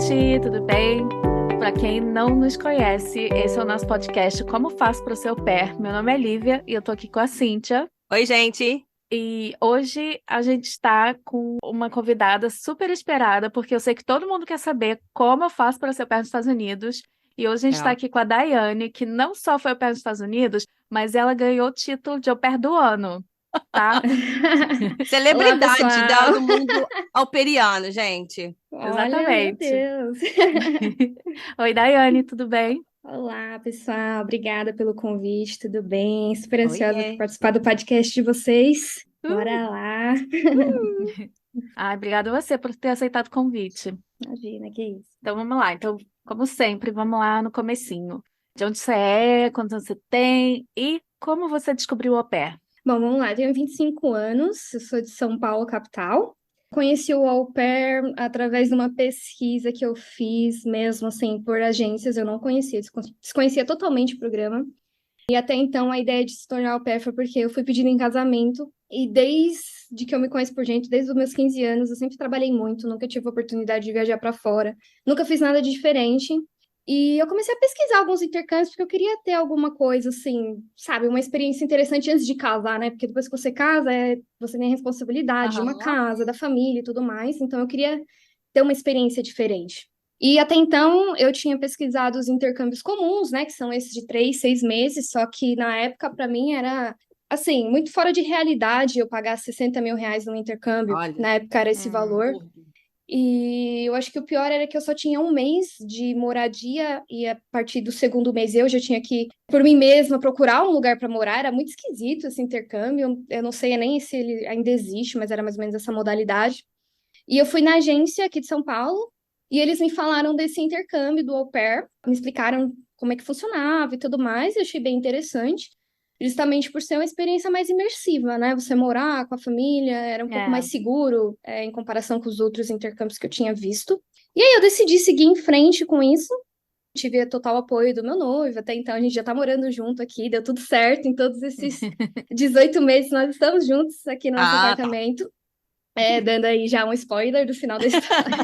gente, tudo bem? Para quem não nos conhece, esse é o nosso podcast Como Faço para o Seu Pé. Meu nome é Lívia e eu tô aqui com a Cíntia. Oi, gente. E hoje a gente está com uma convidada super esperada, porque eu sei que todo mundo quer saber como eu faço para ser pé nos Estados Unidos. E hoje a gente está É. aqui com a Daiane, que não só foi au pair nos Estados Unidos, mas ela ganhou o título de au pair do ano, tá? Olá, Celebridade pessoal. do mundo alperiano, gente. Olha, meu Exatamente. Deus. Oi, Daiane, tudo bem? Olá, pessoal. Obrigada pelo convite. Tudo bem? Super ansiosa por Oiê. participar do podcast de vocês. Uh, Bora lá. Ai, obrigada a você por ter aceitado o convite. Imagina, que isso. Então vamos lá. Então, como sempre, vamos lá no comecinho. De onde você é, quantos anos você tem e como você descobriu o au pair? Bom, vamos lá. Eu tenho 25 anos, eu sou de São Paulo, capital. Conheci o au pair através de uma pesquisa que eu fiz mesmo, assim, por agências. Eu não conhecia, desconhecia totalmente o programa. E até então a ideia de se tornar au pair foi porque eu fui pedida em casamento. E desde que eu me conheço por gente, desde os meus 15 anos, eu sempre trabalhei muito, nunca tive a oportunidade de viajar para fora, nunca fiz nada de diferente. E eu comecei a pesquisar alguns intercâmbios porque eu queria ter alguma coisa assim, sabe, uma experiência interessante antes de casar, né? Porque depois que você casa, você tem a responsabilidade de uma Aham. casa, da família e tudo mais. Então eu queria ter uma experiência diferente. E até então eu tinha pesquisado os intercâmbios comuns, né, que são esses de 3, 6 meses, só que na época para mim era assim, muito fora de realidade eu pagar 60 mil reais no intercâmbio. Olha, Na época era esse valor. absurdo. E eu acho que o pior era que eu só tinha um mês de moradia, e a partir do segundo mês eu já tinha que, por mim mesma, procurar um lugar para morar. Era muito esquisito esse intercâmbio. Eu não sei nem se ele ainda existe, mas era mais ou menos essa modalidade. E eu fui na agência aqui de São Paulo e eles me falaram desse intercâmbio do au pair, me explicaram como é que funcionava e tudo mais, e eu achei bem interessante, justamente por ser uma experiência mais imersiva, né? Você morar com a família era um pouco É. mais seguro, em comparação com os outros intercâmbios que eu tinha visto. E aí eu decidi seguir em frente com isso. Tive total apoio do meu noivo, até então a gente já tá morando junto aqui, deu tudo certo em todos esses 18 meses, nós estamos juntos aqui no nosso Ah, tá. apartamento. Dando aí já um spoiler do final da história.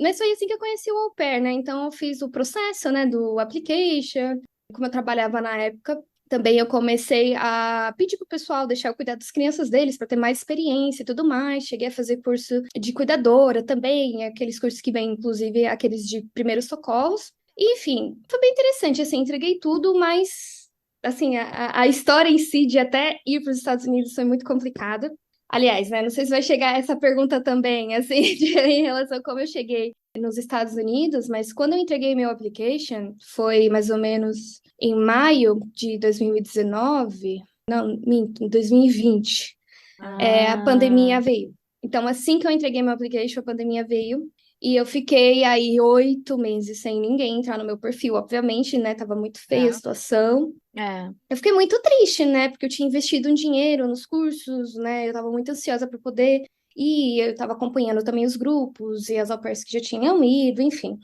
Mas foi assim que eu conheci o au pair, né? Então eu fiz o processo, né, do application. Como eu trabalhava na época, também eu comecei a pedir pro pessoal deixar eu cuidar das crianças deles para ter mais experiência e tudo mais. Cheguei a fazer curso de cuidadora também, aqueles cursos que vêm, inclusive, aqueles de primeiros socorros. E, enfim, foi bem interessante, assim, entreguei tudo, mas, assim, a história em si de até ir para os Estados Unidos foi muito complicada. Aliás, né, não sei se vai chegar essa pergunta também, assim, em relação a como eu cheguei nos Estados Unidos, mas quando eu entreguei meu application, foi mais ou menos em maio de 2019, não, minto, em 2020, a Ah, pandemia veio. Então, assim que eu entreguei meu application, a pandemia veio, e eu fiquei aí 8 meses sem ninguém entrar no meu perfil, obviamente, né, tava muito feia a É. situação. é. Eu fiquei muito triste, né? Porque eu tinha investido um dinheiro nos cursos, né? Eu tava muito ansiosa para poder ir, eu tava acompanhando também os grupos e as au pairs que já tinham ido, enfim.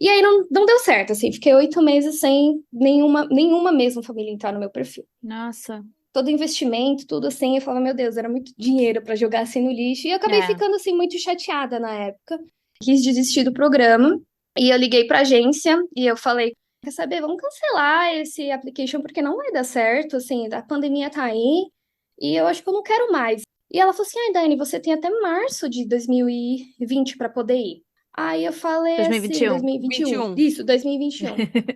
E aí não deu certo, assim, fiquei 8 meses sem nenhuma mesma família entrar no meu perfil. Nossa. Todo investimento, tudo assim, eu falava, meu Deus, era muito dinheiro para jogar assim no lixo. E eu acabei É. ficando assim muito chateada na época. Quis desistir do programa e eu liguei para agência e eu falei, quer saber, vamos cancelar esse application porque não vai dar certo, assim, a pandemia tá aí e eu acho que eu não quero mais. E ela falou assim, ai, Dani, você tem até março de 2020 para poder ir. Aí eu falei assim, 2021? 2021, 21. isso, 2021.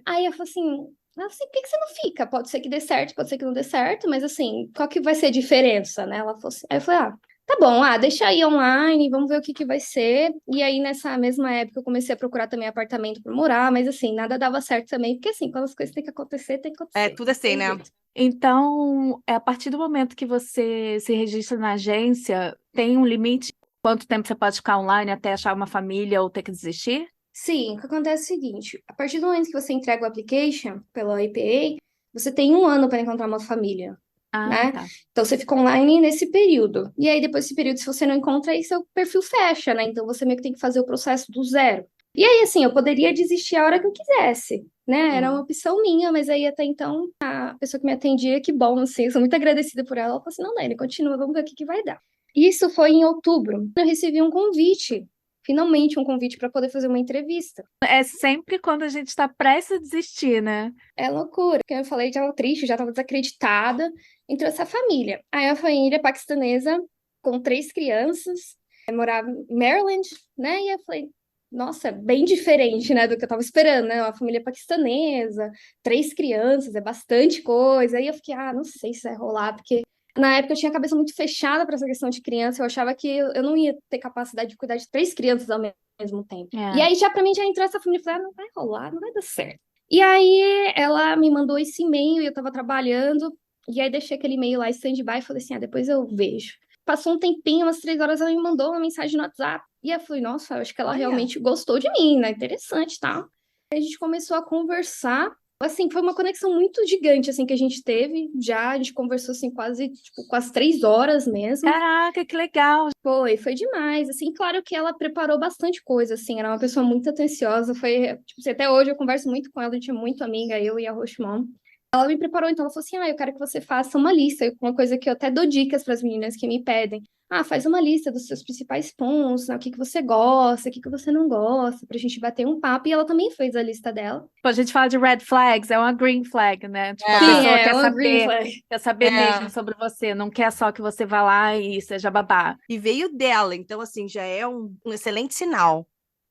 Aí eu falei assim, por que que você não fica? Pode ser que dê certo, pode ser que não dê certo, mas assim, qual que vai ser a diferença, né? Ela falou assim, aí eu falei, tá bom, deixa aí online, vamos ver o que que vai ser. E aí, nessa mesma época, eu comecei a procurar também apartamento para morar, mas assim, nada dava certo também, porque assim, quando as coisas têm que acontecer, tem que É acontecer, tudo não assim, tem né? jeito. Então, a partir do momento que você se registra na agência, tem um limite? Quanto tempo você pode ficar online até achar uma família ou ter que desistir? Sim, o que acontece é o seguinte, a partir do momento que você entrega o application pela EPA, você tem um ano para encontrar uma família, Ah, né? tá. Então você fica online nesse período. E aí, depois desse período, se você não encontra, aí seu perfil fecha, né? Então você meio que tem que fazer o processo do zero. E aí, assim, eu poderia desistir a hora que eu quisesse, né? Era uma Uhum. opção minha, mas aí até então a pessoa que me atendia, que bom, assim, eu sou muito agradecida por ela. Ela falou assim: não, Dani, continua, vamos ver o que que vai dar. Isso foi em outubro. Eu recebi um convite finalmente um convite para poder fazer uma entrevista. É sempre quando a gente está prestes a desistir, né? É loucura, porque eu falei, já estava triste, já estava desacreditada. Entrou essa família. Aí a família paquistanesa, com 3 crianças, morava em Maryland, né? E eu falei, nossa, é bem diferente, né, do que eu estava esperando, né? Uma família paquistanesa, 3 crianças, é bastante coisa. Aí eu fiquei, não sei se vai rolar, porque na época eu tinha a cabeça muito fechada para essa questão de criança, eu achava que eu não ia ter capacidade de cuidar de 3 crianças ao mesmo tempo. E É. aí já para mim já entrou essa família, eu falei, não vai rolar, não vai dar certo. E aí ela me mandou esse e-mail e eu tava trabalhando, e aí deixei aquele e-mail lá em stand-by e falei assim, depois eu vejo. Passou um tempinho, umas 3 horas, ela me mandou uma mensagem no WhatsApp. E eu falei, nossa, eu acho que ela Olha. realmente gostou de mim, né? Interessante, tá? Aí a gente começou a conversar. Assim, foi uma conexão muito gigante, assim, que a gente teve. Já, a gente conversou, assim, quase 3 horas mesmo. Caraca, que legal. Foi demais, assim, claro que ela preparou bastante coisa, assim, era uma pessoa muito atenciosa, tipo, assim, até hoje eu converso muito com ela, a gente é muito amiga, eu e a Rochemon. Ela me preparou, então ela falou assim, eu quero que você faça uma lista, uma coisa que eu até dou dicas para as meninas que me pedem. Faz uma lista dos seus principais pontos, né, o que que você gosta, o que que você não gosta, pra gente bater um papo, e ela também fez a lista dela. Tipo, a gente fala de red flags, é uma green flag, né? Tipo, a Sim, pessoa quer uma green saber, flag. quer saber É. mesmo sobre você, não quer só que você vá lá e seja babá. E veio dela, então, assim, já é um excelente sinal.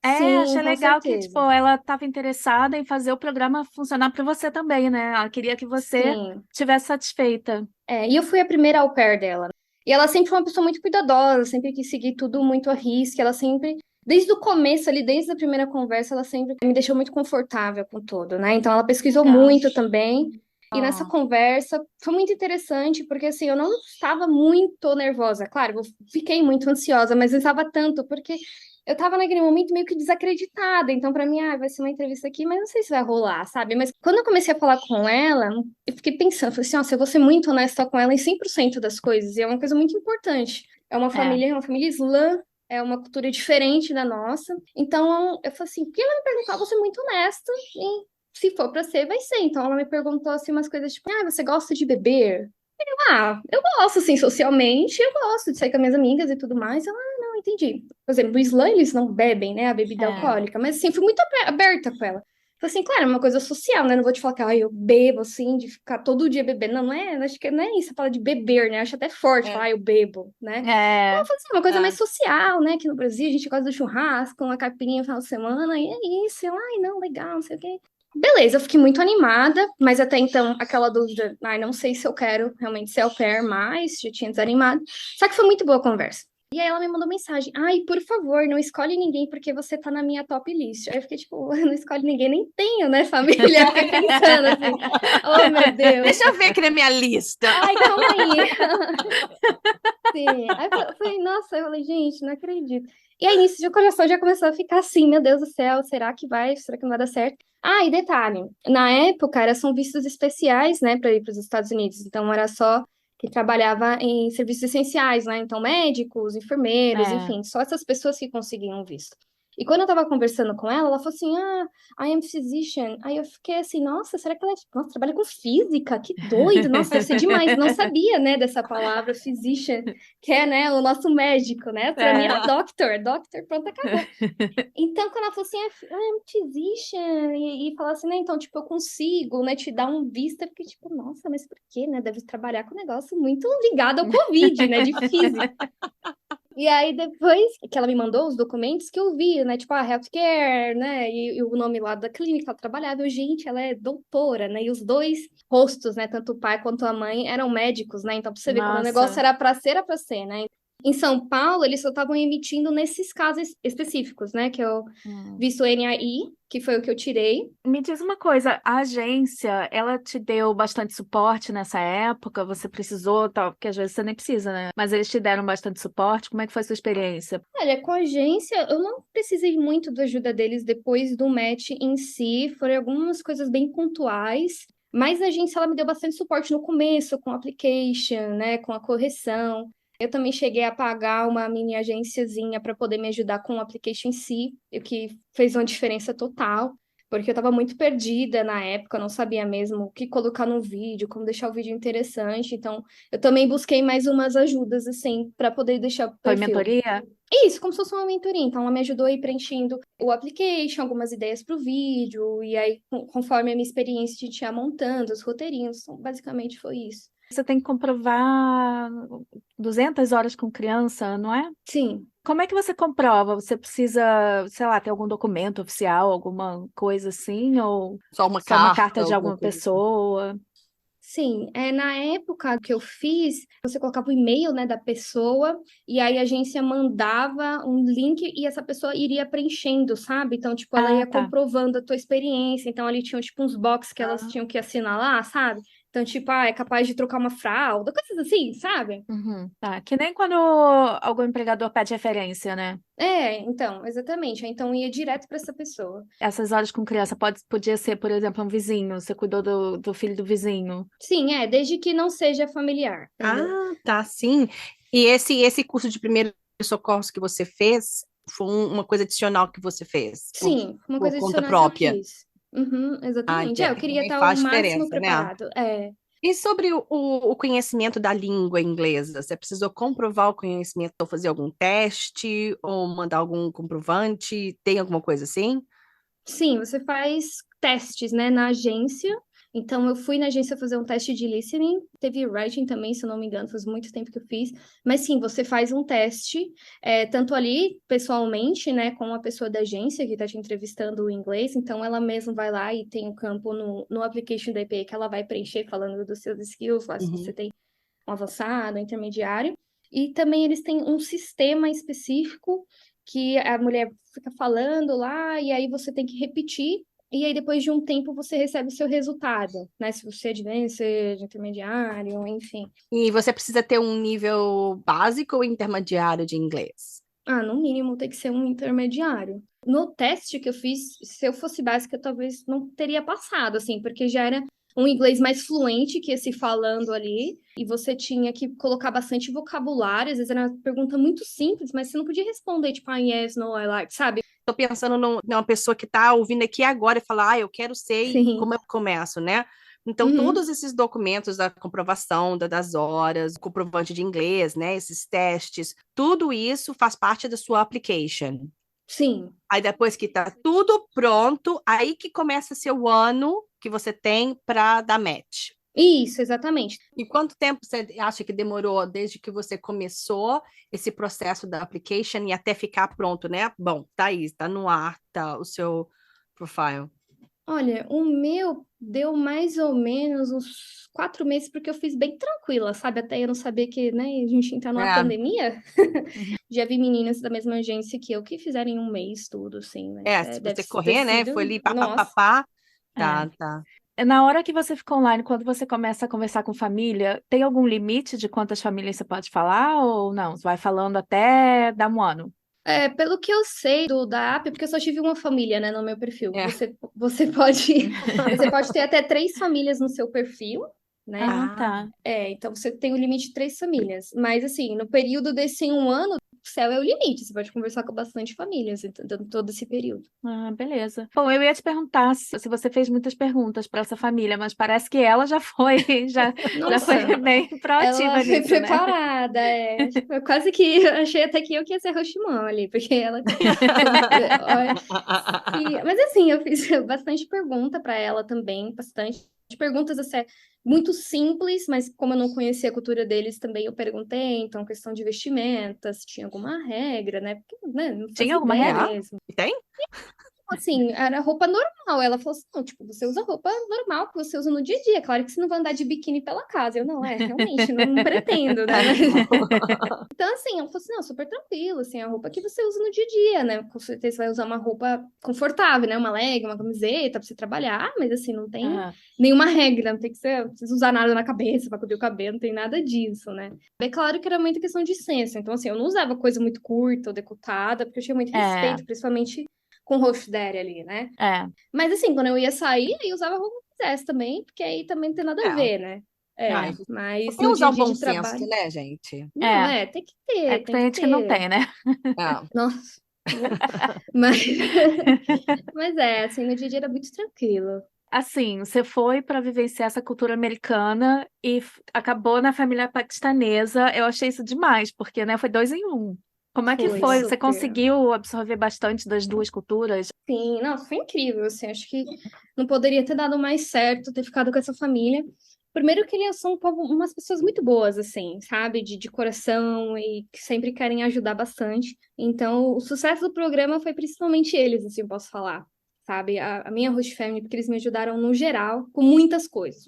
Sim, Achei com legal que, certeza. tipo, ela estava interessada em fazer o programa funcionar para você também, né? Ela queria que você Sim. estivesse satisfeita. E eu fui a primeira au pair dela. E ela sempre foi uma pessoa muito cuidadosa, sempre quis seguir tudo muito à risca. Ela sempre, desde o começo ali, desde a primeira conversa, ela sempre me deixou muito confortável com tudo, né? Então ela pesquisou Legal. muito também. E nessa Oh. conversa foi muito interessante, porque assim, eu não estava muito nervosa. Claro, eu fiquei muito ansiosa, mas não estava tanto, porque eu tava naquele momento meio que desacreditada. Então, pra mim, vai ser uma entrevista aqui, mas não sei se vai rolar, sabe? Mas quando eu comecei a falar com ela, eu fiquei pensando, falei assim, nossa, eu vou ser muito honesta com ela em 100% das coisas. E é uma coisa muito importante. É uma família islã, é uma cultura diferente da nossa. Então, eu falei assim, porque ela me perguntou, eu vou ser muito honesta, e se for pra ser, vai ser. Então, ela me perguntou, assim, umas coisas tipo, você gosta de beber? Eu gosto, assim, socialmente, eu gosto de sair com as minhas amigas e tudo mais. Ela, não, entendi. Por exemplo, no Islã eles não bebem, né, a bebida alcoólica, mas assim, fui muito aberta com ela. Falei assim, claro, é uma coisa social, né? Não vou te falar que eu bebo, assim, de ficar todo dia bebendo. Não, não é, acho que não é isso, a fala de beber, né? Acho até forte falar, eu bebo, né? Então, eu falei assim, uma coisa mais social, né? Aqui no Brasil a gente gosta do churrasco, uma caipirinha no final de semana, e é isso. Eu, não, legal, não sei o quê. Beleza, eu fiquei muito animada, mas até então aquela dúvida, não sei se eu quero realmente ser au pair mais, já tinha desanimado. Só que foi muito boa a conversa. E aí ela me mandou mensagem, por favor, não escolhe ninguém porque você tá na minha top list. Aí eu fiquei tipo, não escolhe ninguém, nem tenho, né, família? Eu fiquei pensando assim, oh meu Deus. Deixa eu ver aqui na minha lista. Calma aí. Sim. Aí eu falei, nossa, eu falei, gente, não acredito. E aí, nisso, o coração já começou a ficar assim, meu Deus do céu, será que vai? Será que não vai dar certo? E detalhe, na época, são vistos especiais, né, para ir para os Estados Unidos. Então, era só que trabalhava em serviços essenciais, né? Então, médicos, enfermeiros, enfim, só essas pessoas que conseguiam visto. E quando eu tava conversando com ela, ela falou assim, I am physician. Aí eu fiquei assim, nossa, será que ela trabalha com física? Que doido, nossa, deve ser demais. Não sabia, né, dessa palavra physician, que é, né, o nosso médico, né? Pra mim era doctor, pronto, acabou. Então, quando ela falou assim, I am physician, e falou assim, né, então, tipo, eu consigo, né, te dar um visto, eu fiquei tipo, nossa, mas por quê, né? Deve trabalhar com um negócio muito ligado ao Covid, né, de física. E aí, depois que ela me mandou os documentos que eu vi, né? Tipo, healthcare, né? E o nome lá da clínica que ela trabalhava. Gente, ela é doutora, né? E os dois rostos, né? Tanto o pai quanto a mãe eram médicos, né? Então, pra você ver, quando o negócio era pra ser, né? Em São Paulo, eles só estavam emitindo nesses casos específicos, né? Que é o visto NAI, que foi o que eu tirei. Me diz uma coisa, a agência, ela te deu bastante suporte nessa época? Você precisou, tal, porque às vezes você nem precisa, né? Mas eles te deram bastante suporte? Como é que foi a sua experiência? Olha, com a agência, eu não precisei muito da ajuda deles depois do match em si. Foram algumas coisas bem pontuais. Mas a agência, ela me deu bastante suporte no começo, com o application, né? Com a correção. Eu também cheguei a pagar uma mini agênciazinha para poder me ajudar com o application em si, o que fez uma diferença total. porque eu tava muito perdida na época, eu não sabia mesmo o que colocar no vídeo, como deixar o vídeo interessante. Então, eu também busquei mais umas ajudas, assim, para poder deixar o Foi perfil. mentoria? Isso, como se fosse uma mentoria. Então, ela me ajudou a ir preenchendo o application, algumas ideias para o vídeo, e aí, conforme a minha experiência, a gente ia montando os roteirinhos. Então, basicamente, foi isso. Você tem que comprovar 200 horas com criança, não é? Sim. Como é que você comprova? Você precisa, sei lá, ter algum documento oficial, alguma coisa assim, ou Só uma só uma carta, carta de alguma alguma coisa assim. pessoa? Sim, na época que eu fiz, você colocava o e-mail, né, da pessoa, e aí a agência mandava um link e essa pessoa iria preenchendo, sabe? Então, tipo, ela Ah, ia tá. comprovando a tua experiência, então ali tinham, tipo, uns boxes que elas Ah, tinham que assinar lá, sabe? Então, tipo, é capaz de trocar uma fralda, coisas assim, sabe? uhum, tá. Que nem quando algum empregador pede referência, né? Então, exatamente. Então, ia direto para essa pessoa. Essas horas com criança podia ser, por exemplo, um vizinho. Você cuidou do filho do vizinho. Sim, desde que não seja familiar, entendeu? Ah, tá, sim. E esse curso de primeiros socorros que você fez foi uma coisa adicional que você fez Sim, uma por coisa conta adicional que eu própria. fiz. Uhum, Ah, exatamente. Eu entendo. queria Também estar o faz máximo diferença, né? preparado. E sobre o conhecimento da língua inglesa, você precisou comprovar o conhecimento ou fazer algum teste ou mandar algum comprovante? Tem alguma coisa assim? Sim, você faz testes, né, na agência. Então, eu fui na agência fazer um teste de listening. Teve writing também, se eu não me engano, faz muito tempo que eu fiz. Mas sim, você faz um teste, tanto ali, pessoalmente, né, com a pessoa da agência que está te entrevistando em inglês. Então, ela mesma vai lá e tem um campo no application da EPA que ela vai preencher falando dos seus skills, lá se você Uhum. tem um avançado, um intermediário. E também eles têm um sistema específico que a mulher fica falando lá, e aí você tem que repetir, e aí depois de um tempo você recebe o seu resultado, né? Se você é advanced, intermediário, enfim. E você precisa ter um nível básico ou intermediário de inglês? Ah, no mínimo tem que ser um intermediário. No teste que eu fiz, se eu fosse básica, eu talvez não teria passado, assim, porque já era um inglês mais fluente que esse falando ali, e você tinha que colocar bastante vocabulário, às vezes era uma pergunta muito simples, mas você não podia responder, tipo, yes, no, I like, sabe? Estou pensando numa pessoa que está ouvindo aqui agora e falar, eu quero ser, e Sim. como eu começo, né? Então, Uhum. todos esses documentos da comprovação das horas, o comprovante de inglês, né? Esses testes, tudo isso faz parte da sua application. Sim. Aí, depois que está tudo pronto, aí que começa a ser o ano que você tem para dar match. Isso, exatamente. E quanto tempo você acha que demorou desde que você começou esse processo da application e até ficar pronto, né? Bom, tá aí, tá no ar, tá o seu profile. Olha, o meu deu mais ou menos uns 4 meses, porque eu fiz bem tranquila, sabe? Até eu não sabia que, né, a gente entrar numa É, pandemia. Uhum. Já vi meninas da mesma agência que eu que fizeram em um mês tudo, assim, mas se deve você ter correr, né? Foi sido, ali, pá, pá, pá, nossa. pá. É. Tá, tá. Na hora que você fica online, quando você começa a conversar com família, tem algum limite de quantas famílias você pode falar ou não? Você vai falando até dar um ano? Pelo que eu sei da app, porque eu só tive uma família, né, no meu perfil. É. Você pode, você pode ter até 3 famílias no seu perfil, né? Ah, Ah, tá. Então você tem o limite de 3 famílias. Mas assim, no período desse um ano, o céu é o limite. Você pode conversar com bastante famílias então, todo esse período. Ah, beleza. Bom, eu ia te perguntar se você fez muitas perguntas para essa família, mas parece que ela já foi, já foi Nossa, bem ela proativa foi nisso, né? preparada. Eu quase que eu achei até que eu que ia ser Rochimão ali, porque ela. Olha, mas assim, eu fiz bastante pergunta para ela também, bastante perguntas assim, muito simples, mas como eu não conhecia a cultura deles também, eu perguntei, então, questão de vestimenta, se tinha alguma regra, né? Porque, né, não Tinha fazia alguma ideia regra? mesmo. tem? Assim, era roupa normal. Ela falou assim: não, tipo, você usa roupa normal que você usa no dia a dia. Claro que você não vai andar de biquíni pela casa. Eu, não, realmente, não pretendo, né? Então, assim, ela falou assim: não, super tranquilo, assim, a roupa que você usa no dia a dia, né? Com certeza você vai usar uma roupa confortável, né? Uma leg, uma camiseta pra você trabalhar, mas assim, não tem Aham. nenhuma regra, não tem que ser, não precisa usar nada na cabeça pra cobrir o cabelo, não tem nada disso, né? É claro que era muita questão de senso. Então, assim, eu não usava coisa muito curta ou decotada, porque eu tinha muito É, respeito, principalmente com o rosto dele ali, né? é. Mas assim, quando eu ia sair, eu usava roupa que quisesse também, porque aí também não tem nada a É. ver, né? Ah, Mas tem que no dia usar a o dia bom de senso, trabalho. né, gente? Não, É, tem que é ter, que tem tem que gente que não ter. tem, né? É. Nossa. Mas, mas assim, no dia a dia era muito tranquilo. Assim, você foi para vivenciar essa cultura americana e acabou na família paquistanesa. Eu achei isso demais, porque, né, foi dois em um. Como é que Foi foi? Você super. conseguiu absorver bastante das duas culturas? Sim, não, foi incrível, assim, acho que não poderia ter dado mais certo ter ficado com essa família. Primeiro que eles são um povo, umas pessoas muito boas, assim, sabe, de coração e que sempre querem ajudar bastante. Então, o sucesso do programa foi principalmente eles, assim, eu posso falar, sabe, a minha host family, porque eles me ajudaram no geral, com muitas coisas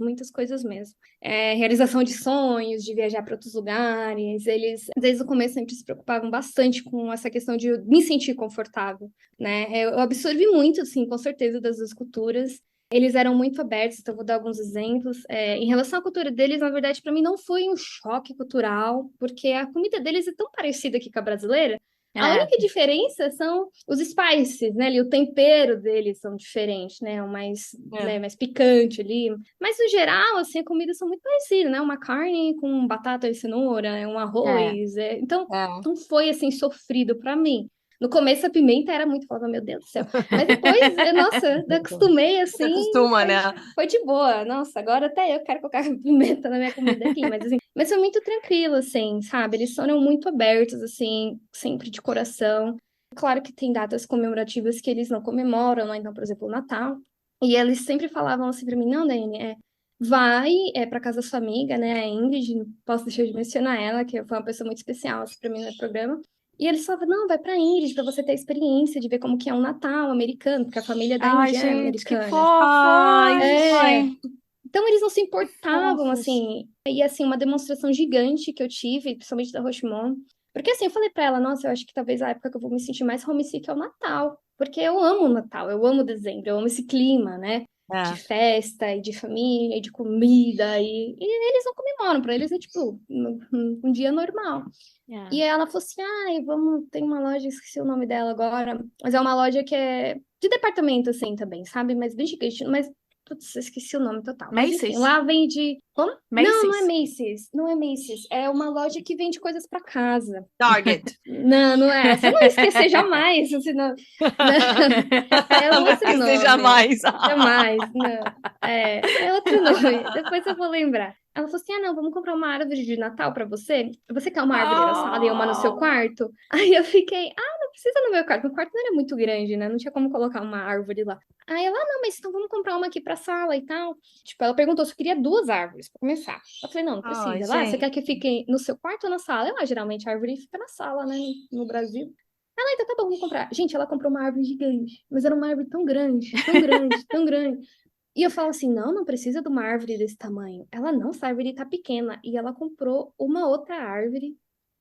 mesmo. Realização de sonhos, de viajar para outros lugares, eles, desde o começo, sempre se preocupavam bastante com essa questão de eu me sentir confortável, né? Eu absorvi muito, assim, com certeza, das duas culturas. Eles eram muito abertos, então vou dar alguns exemplos. Em relação à cultura deles, na verdade, para mim não foi um choque cultural, porque a comida deles é tão parecida aqui com a brasileira. A É, única diferença são os spices, né? Ali, o tempero deles são diferentes, né? O mais, É. né, mais picante ali. Mas, no geral, assim, as comidas são muito parecidas, né? Uma carne com batata e cenoura, um é. arroz. Então, É. não foi, assim, sofrido para mim. No começo a pimenta era muito, falava, meu Deus do céu. Mas depois, nossa, eu acostumei Você assim, acostuma, né? foi de boa. Nossa, agora até eu quero colocar pimenta na minha comida aqui, mas assim, mas foi muito tranquilo, assim, sabe? Eles foram muito abertos, assim, sempre de coração. Claro que tem datas comemorativas que eles não comemoram, né? Então, por exemplo, o Natal. E eles sempre falavam assim pra mim, não, Dani, vai pra casa da sua amiga, né? A Ingrid, não posso deixar de mencionar ela, que foi uma pessoa muito especial assim, pra mim no programa. E eles falavam, não, vai pra Ingrid, pra você ter a experiência de ver como que é um Natal americano, porque a família da Ai, Ingrid é gente, que americana. fofo! Ai, Ai, É, mãe, então eles não se que importavam, fofos. assim. E assim, uma demonstração gigante que eu tive, principalmente da Rochemont. Porque assim, eu falei pra ela, nossa, eu acho que talvez a época que eu vou me sentir mais homesick é o Natal. Porque eu amo o Natal, eu amo dezembro, eu amo esse clima, né? De É. festa, e de família, e de comida. E eles não comemoram, pra eles é tipo um dia normal. É. E aí ela falou assim: ai, vamos, tem uma loja, esqueci o nome dela agora, mas é uma loja que é de departamento, assim, também, sabe? Mas bem gigante, mas, putz, eu esqueci o nome total. Mas enfim, Macy's? lá vende. Como? Não, não é Macy's? Macy's, não é Macy's. É uma loja que vende coisas para casa. Target. Não, não é. Você não vai esquecer jamais, senão. Não, é um Não outro esquecer nome. jamais. Jamais, não. É outro nome. Depois eu vou lembrar. Ela falou assim: ah, não, vamos comprar uma árvore de Natal pra você? Você quer uma árvore na sala e uma no seu Oh, quarto? Aí eu fiquei: ah, não precisa no meu quarto. Meu quarto não era muito grande, né? Não tinha como colocar uma árvore lá. Aí ela: ah, não, mas então vamos comprar uma aqui pra sala e tal. Tipo, ela perguntou se eu queria duas árvores pra começar. Eu falei: não, não Ai, precisa. Ela: ah, você quer gente. que fique no seu quarto ou na sala? Eu: ah, geralmente a árvore fica na sala, né? No Brasil. Ela: então tá bom, vamos comprar. Gente, ela comprou uma árvore gigante, mas era uma árvore tão grande, tão grande, tão grande. E eu falo assim, não, não precisa de uma árvore desse tamanho. Ela não, essa árvore tá pequena. E ela comprou uma outra árvore.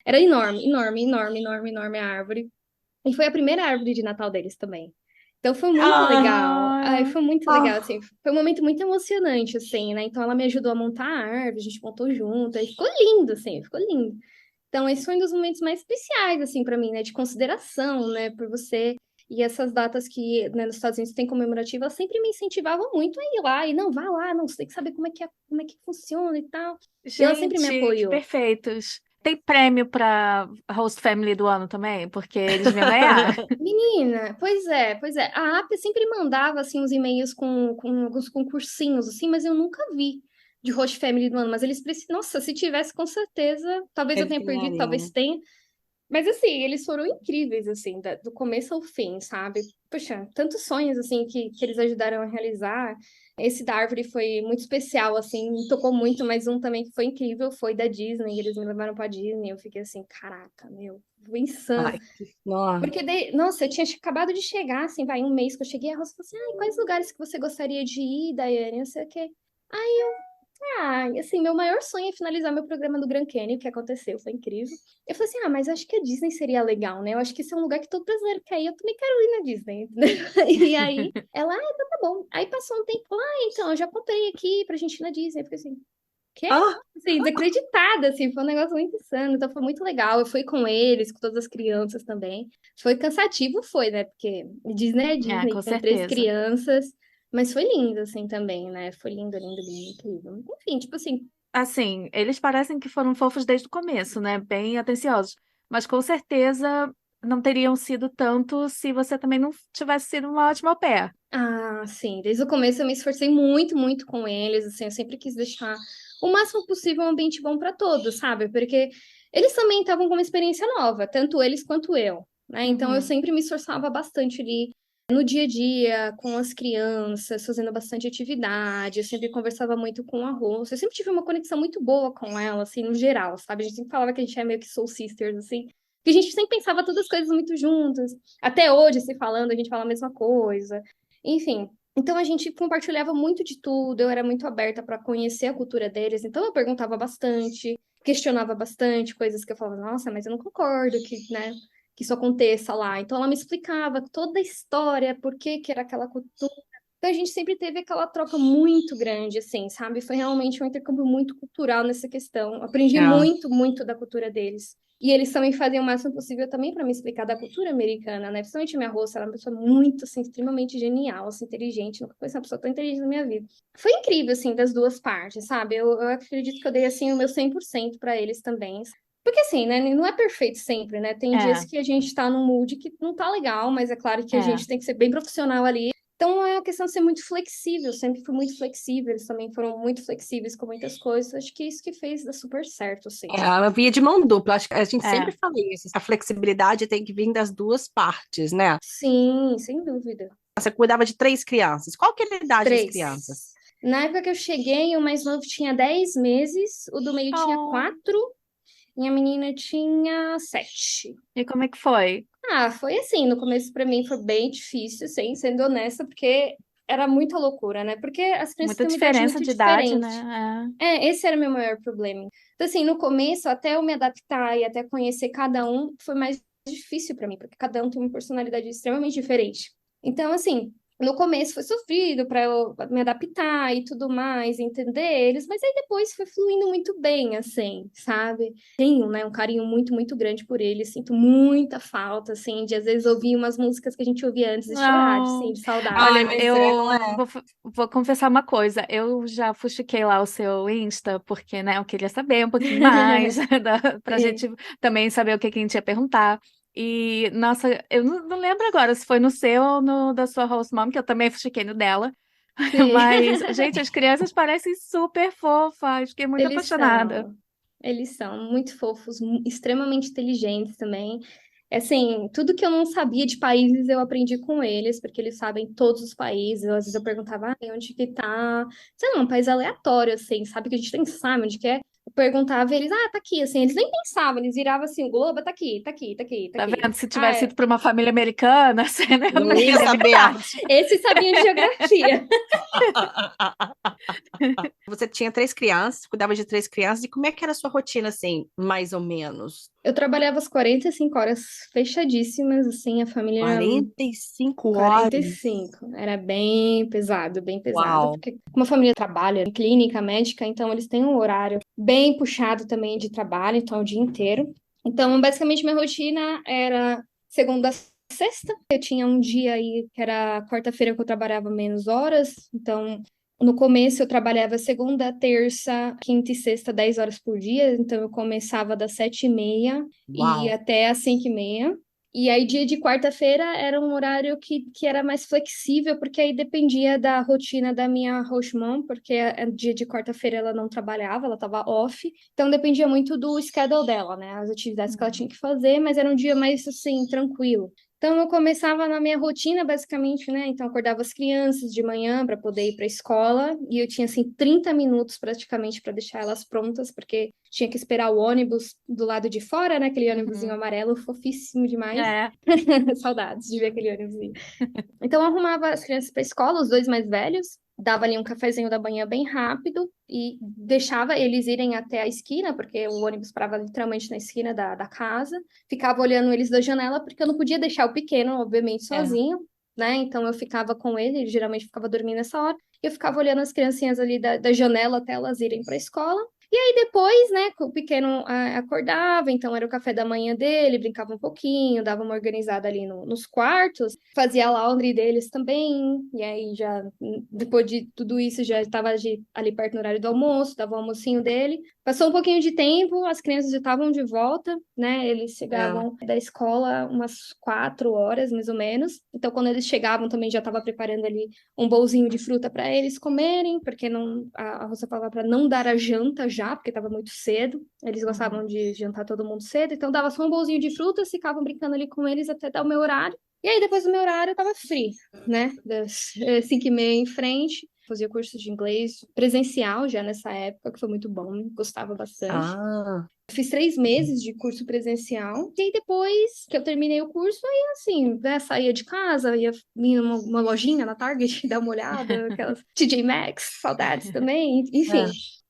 Era enorme, enorme, enorme, enorme, enorme a árvore. E foi a primeira árvore de Natal deles também. Então foi muito legal. Ai, ah, foi muito legal, Ah, assim. Foi um momento muito emocionante, assim, né? Então ela me ajudou a montar a árvore, a gente montou junto. E ficou lindo, assim, ficou lindo. Então, esse foi um dos momentos mais especiais, assim, para mim, né? De consideração, né? Por você. E essas datas que, né, nos Estados Unidos tem comemorativa, elas sempre me incentivavam muito a ir lá. E não, vá lá, não, você tem que saber como é que funciona e tal. E ela sempre me gente, que apoiou. perfeitos. Tem prêmio para Host Family do ano também? Porque eles deviam ganhar. Menina, pois é, pois é. A AP sempre mandava, assim, uns e-mails com alguns concursinhos, assim, mas eu nunca vi de Host Family do ano. Mas eles precisam. Nossa, se tivesse, com certeza. Talvez eu eles tenha perdido, ganhariam, talvez né? tenha. Mas assim, eles foram incríveis, assim, do começo ao fim, sabe? Poxa, tantos sonhos, assim, que eles ajudaram a realizar. Esse da árvore foi muito especial, assim, me tocou muito, mas um também que foi incrível foi da Disney. Eles me levaram pra Disney, eu fiquei assim, caraca, meu, foi insano. Ai, nossa. Porque, nossa, eu tinha acabado de chegar, assim, vai, um mês que eu cheguei, a Rosa falou assim, ai, quais lugares que você gostaria de ir, Daiane? Não sei o quê. Ah, e assim, meu maior sonho é finalizar meu programa do Grand Canyon, o que aconteceu, foi incrível. Eu falei assim, ah, mas acho que a Disney seria legal, né? Eu acho que esse é um lugar que todo brasileiro quer ir, eu também quero ir na Disney, entendeu? E aí, ela, ah, então tá bom. Aí passou um tempo, ah, então, eu já comprei aqui pra gente ir na Disney. Eu fiquei assim, quê? Ah, Assim, desacreditada, assim, foi um negócio muito insano, então foi muito legal. Eu fui com eles, com todas as crianças também. Foi cansativo, foi, né? Porque Disney é É, Disney, com com três certeza. crianças. Mas foi lindo, assim, também, né? Foi lindo, lindo, lindo, incrível. Enfim, tipo assim, Assim, eles parecem que foram fofos desde o começo, né? Bem atenciosos. Mas com certeza não teriam sido tanto se você também não tivesse sido uma ótima au pair. Ah, sim. Desde o começo eu me esforcei muito, muito com eles, assim, eu sempre quis deixar o máximo possível um ambiente bom para todos, sabe? Porque eles também estavam com uma experiência nova, tanto eles quanto eu, né? Então eu Uhum. sempre me esforçava bastante ali no dia a dia, com as crianças, fazendo bastante atividade, eu sempre conversava muito com a Rose, eu sempre tive uma conexão muito boa com ela, assim, no geral, sabe? A gente sempre falava que a gente é meio que soul sisters, assim, que a gente sempre pensava todas as coisas muito juntas. Até hoje, se falando, a gente fala a mesma coisa. Enfim, então a gente compartilhava muito de tudo, eu era muito aberta para conhecer a cultura deles, então eu perguntava bastante, questionava bastante coisas que eu falava, nossa, mas eu não concordo que, né, que isso aconteça lá. Então ela me explicava toda a história, por que que era aquela cultura. Então a gente sempre teve aquela troca muito grande, assim, sabe? Foi realmente um intercâmbio muito cultural nessa questão. Aprendi É. muito, muito da cultura deles. E eles também faziam o máximo possível também para me explicar da cultura americana, né? Principalmente minha roça, ela é uma pessoa muito, assim, extremamente genial, assim, inteligente. Nunca conheci uma pessoa tão inteligente na minha vida. Foi incrível, assim, das duas partes, sabe? Eu acredito que eu dei, assim, o meu 100% para eles também. Porque, assim, né? Não é perfeito sempre, né? Tem dias É, que a gente tá num mood que não tá legal, mas é claro que a é. gente tem que ser bem profissional ali. Então é uma questão de ser muito flexível, sempre fui muito flexível, eles também foram muito flexíveis com muitas coisas. Acho que é isso que fez dar super certo, assim. É uma via de mão dupla. Acho que a gente sempre É. fala isso. A flexibilidade tem que vir das duas partes, né? Sim, sem dúvida. Você cuidava de 3 crianças. Qual que era a idade das crianças? 3. Na época que eu cheguei, o mais novo tinha 10 meses, o do meio tinha Oh, 4 e a menina tinha 7. e como é que foi? Ah, foi assim, no começo pra mim foi bem difícil, assim, sendo honesta, porque era muita loucura, né? Porque as crianças Muita têm uma idade diferença muito de idade, diferente. né? Esse era o meu maior problema. Então, assim, no começo, até eu me adaptar e até conhecer cada um, foi mais difícil pra mim, porque cada um tem uma personalidade extremamente diferente. Então, assim, no começo foi sofrido para eu me adaptar e tudo mais, entender eles, mas aí depois foi fluindo muito bem, assim, sabe? Tenho, né, um carinho muito, muito grande por eles, sinto muita falta, assim, de às vezes ouvir umas músicas que a gente ouvia antes e chorar, assim, Não. de saudade. Ai, Olha, mas é, não eu é? vou confessar uma coisa. Eu já fuxiquei lá o seu Insta, porque, né, eu queria saber um pouquinho mais, pra Sim. gente também saber o que que a gente ia perguntar. E, nossa, eu não lembro agora se foi no seu ou no da sua host mom, que eu também fuxiquei no dela. Sim. Mas, gente, as crianças parecem super fofas. Fiquei muito Eles apaixonada. são. Eles são muito fofos, extremamente inteligentes também. Assim, tudo que eu não sabia de países eu aprendi com eles, porque eles sabem todos os países. Às vezes eu perguntava, onde que tá? Sei lá, um país aleatório, assim, sabe? Que a gente nem sabe onde que é. Eu perguntava e eles, tá aqui, assim. Eles nem pensavam, eles viravam assim, o globo tá aqui, tá aqui, tá aqui, tá Tá aqui. vendo? Se Ah, tivesse ido para uma família americana, você não ia Não ia nem saber. metade. esse sabia de geografia. Você tinha 3 crianças, cuidava de 3 crianças, e como é que era a sua rotina, assim, mais ou menos? Eu trabalhava as 45 horas fechadíssimas, assim, a família era 45 horas. 45. Era bem pesado, Uau. porque uma família trabalha em clínica médica, então eles têm um horário bem puxado também de trabalho, então é o dia inteiro. Então, basicamente, minha rotina era segunda a sexta. Eu tinha um dia aí que era quarta-feira que eu trabalhava menos horas, então no começo eu trabalhava segunda, terça, quinta e sexta, 10 horas por dia, então eu começava das 7h30 e Uau. ia até às 5h30. E aí, dia de quarta-feira era um horário que era mais flexível, porque aí dependia da rotina da minha host mom, porque dia de quarta-feira ela não trabalhava, ela estava off. Então, dependia muito do schedule dela, né? As atividades que ela tinha que fazer, mas era um dia mais, assim, tranquilo. Então, eu começava na minha rotina, basicamente, né? Então, eu acordava as crianças de manhã para poder ir para a escola, e eu tinha, assim, 30 minutos praticamente para deixar elas prontas, porque tinha que esperar o ônibus do lado de fora, né? Aquele ônibusinho Uhum. amarelo, fofíssimo demais. É. Saudades de ver aquele ônibusinho. Então, eu arrumava as crianças para a escola, os dois mais velhos, dava ali um cafezinho da manhã bem rápido e deixava eles irem até a esquina, porque o ônibus parava literalmente na esquina da casa. Ficava olhando eles da janela, porque eu não podia deixar o pequeno, obviamente, É. sozinho, né? Então, eu ficava com ele geralmente ficava dormindo nessa hora, e eu ficava olhando as criancinhas ali da janela até elas irem para a escola. E aí depois, né, o pequeno acordava, então era o café da manhã dele, brincava um pouquinho, dava uma organizada ali nos quartos, fazia a laundry deles também, e aí já, depois de tudo isso, já estava ali perto no horário do almoço, dava o almocinho dele. Passou um pouquinho de tempo, as crianças já estavam de volta, né, eles É. chegavam da escola umas 4 horas, mais ou menos, então quando eles chegavam também já estava preparando ali um bolzinho de fruta para eles comerem, porque não, a Rosa falava para não dar a janta já, porque estava muito cedo. Eles gostavam de jantar todo mundo cedo, então dava só um bolzinho de frutas, ficavam brincando ali com eles até dar o meu horário. E aí, depois do meu horário, eu tava free, né? Das 5h30 em frente. Fazia curso de inglês presencial já nessa época, que foi muito bom, gostava bastante. Ah, Fiz 3 meses de curso presencial. E aí, depois que eu terminei o curso, aí assim, né, saía de casa, ia numa lojinha na Target, dar uma olhada, aquelas TJ Maxx, saudades também, enfim.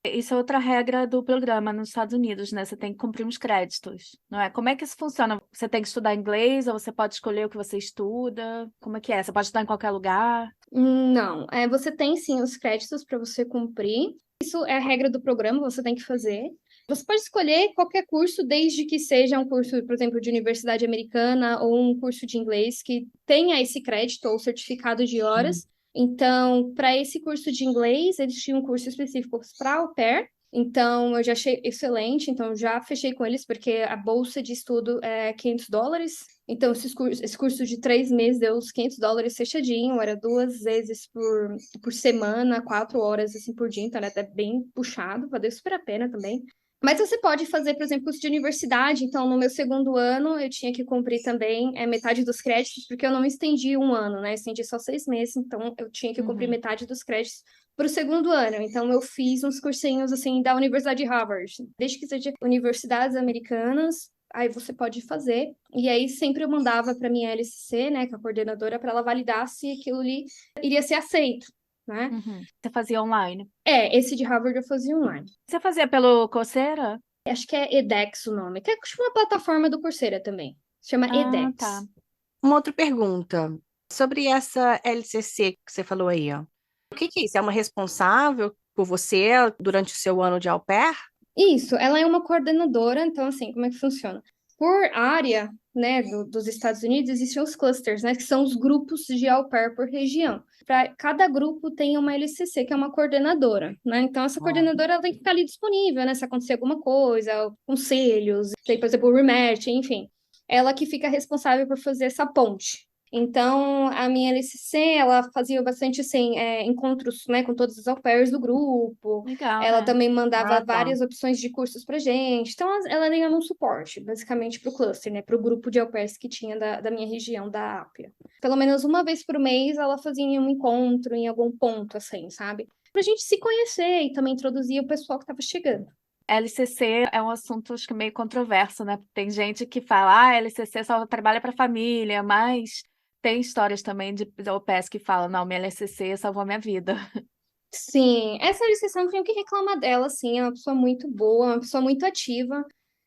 Isso é outra regra do programa nos Estados Unidos, né? Você tem que cumprir uns créditos, não é? Como é que isso funciona? Você tem que estudar inglês ou você pode escolher o que você estuda? Como é que é? Você pode estudar em qualquer lugar? Não, você tem sim os créditos para você cumprir. Isso é a regra do programa, você tem que fazer. Você pode escolher qualquer curso, desde que seja um curso, por exemplo, de universidade americana ou um curso de inglês que tenha esse crédito ou certificado de horas. Então, para esse curso de inglês, eles tinham um curso específico para au pair. Então, eu já achei excelente. Então, já fechei com eles, porque a bolsa de estudo é $500. Então, esse curso de 3 meses deu os $500 fechadinho. Era 2 vezes por semana, 4 horas assim por dia. Então, era até bem puxado. Valeu super a pena também. Mas você pode fazer, por exemplo, curso de universidade. Então, no meu segundo ano, eu tinha que cumprir também metade dos créditos, porque eu não estendi um ano, né? Eu estendi só 6 meses. Então, eu tinha que cumprir metade dos créditos para o segundo ano. Então, eu fiz uns cursinhos, assim, da Universidade de Harvard. Desde que seja universidades americanas, aí você pode fazer. E aí, sempre eu mandava para minha LCC, né, que é a coordenadora, para ela validar se aquilo ali iria ser aceito, né? Você fazia online? Esse de Harvard eu fazia online. Você fazia pelo Coursera? Acho que é edX o nome, que é tipo uma plataforma do Coursera também. Se chama Ah, edX. tá. uma outra pergunta. Sobre essa LCC que você falou aí, ó. O que que é isso? É uma responsável por você durante o seu ano de au pair? Isso, ela é uma coordenadora, então assim, como é que funciona? Por área, né, dos Estados Unidos, existem os clusters, né, que são os grupos de au pair por região. Para cada grupo tem uma LCC, que é uma coordenadora, né? Então essa coordenadora ela tem que ficar ali disponível, né, se acontecer alguma coisa, conselhos, tem, por exemplo, o rematch, enfim. Ela que fica responsável por fazer essa ponte. Então, a minha LCC, ela fazia bastante, assim, encontros, né, com todos os au pairs do grupo, Legal, ela né? também mandava Ah, tá. várias opções de cursos pra gente. Então, ela ia um suporte, basicamente, para o cluster, né? Para o grupo de au pairs que tinha da minha região, da Ápia. Pelo menos uma vez por mês, ela fazia um encontro em algum ponto, assim, sabe? Pra gente se conhecer e também introduzir o pessoal que estava chegando. LCC é um assunto, acho que meio controverso, né? Tem gente que fala, ah, LCC só trabalha para família, mas tem histórias também de au pairs que falam, não, minha LCC salvou minha vida. Sim, essa licenciação não tem o que reclamar dela, assim, é uma pessoa muito boa, uma pessoa muito ativa.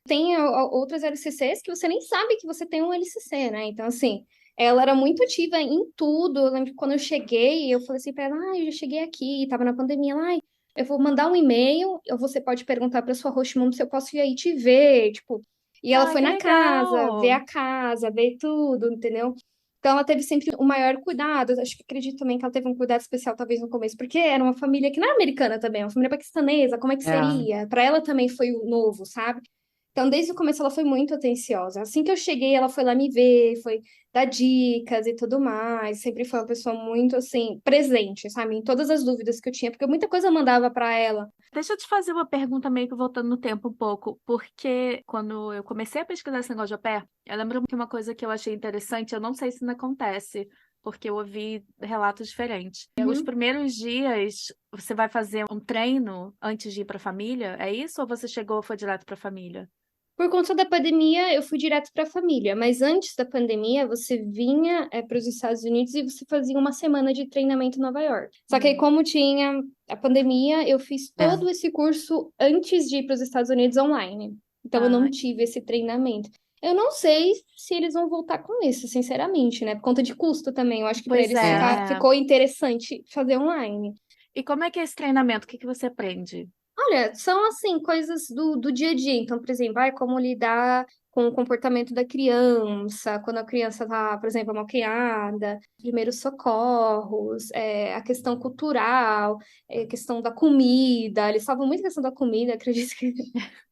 Tem outras LCCs que você nem sabe que você tem um LCC, né? Então, assim, ela era muito ativa em tudo. Eu lembro que quando eu cheguei, eu falei assim pra ela, eu já cheguei aqui, tava na pandemia, ela, eu vou mandar um e-mail, ou você pode perguntar pra sua host mom se eu posso ir aí te ver, tipo. E ela Ah, foi que na legal! casa, ver tudo, entendeu? Então, ela teve sempre o maior cuidado. Eu acho que acredito também que ela teve um cuidado especial, talvez no começo, porque era uma família que não é americana também, é uma família paquistanesa. Como é que É. seria? Para ela também foi o novo, sabe? Então, desde o começo, ela foi muito atenciosa. Assim que eu cheguei, ela foi lá me ver, foi dar dicas e tudo mais. Sempre foi uma pessoa muito, assim, presente, sabe? Em todas as dúvidas que eu tinha, porque muita coisa eu mandava para ela. Deixa eu te fazer uma pergunta meio que voltando no tempo um pouco, porque quando eu comecei a pesquisar esse negócio de au pair, eu lembro que uma coisa que eu achei interessante, eu não sei se ainda acontece, porque eu ouvi relatos diferentes. Os Uhum. primeiros dias, você vai fazer um treino antes de ir para a família, é isso? Ou você chegou e foi direto para a família? Por conta da pandemia, eu fui direto para a família, mas antes da pandemia, você vinha para os Estados Unidos e você fazia uma semana de treinamento em Nova York. Só que aí, como tinha a pandemia, eu fiz É. todo esse curso antes de ir para os Estados Unidos online. Então, eu Ah, não tive esse treinamento. Eu não sei se eles vão voltar com isso, sinceramente, né? Por conta de custo também. Eu acho que para pois eles É. ficou interessante fazer online. E como é que é esse treinamento? O que que você aprende? Olha, são assim, coisas do dia a dia. Então, por exemplo, como lidar com o comportamento da criança, quando a criança tá, por exemplo, amalcriada, primeiros socorros, a questão cultural, a questão da comida. Eles falam muito a questão da comida, acredito que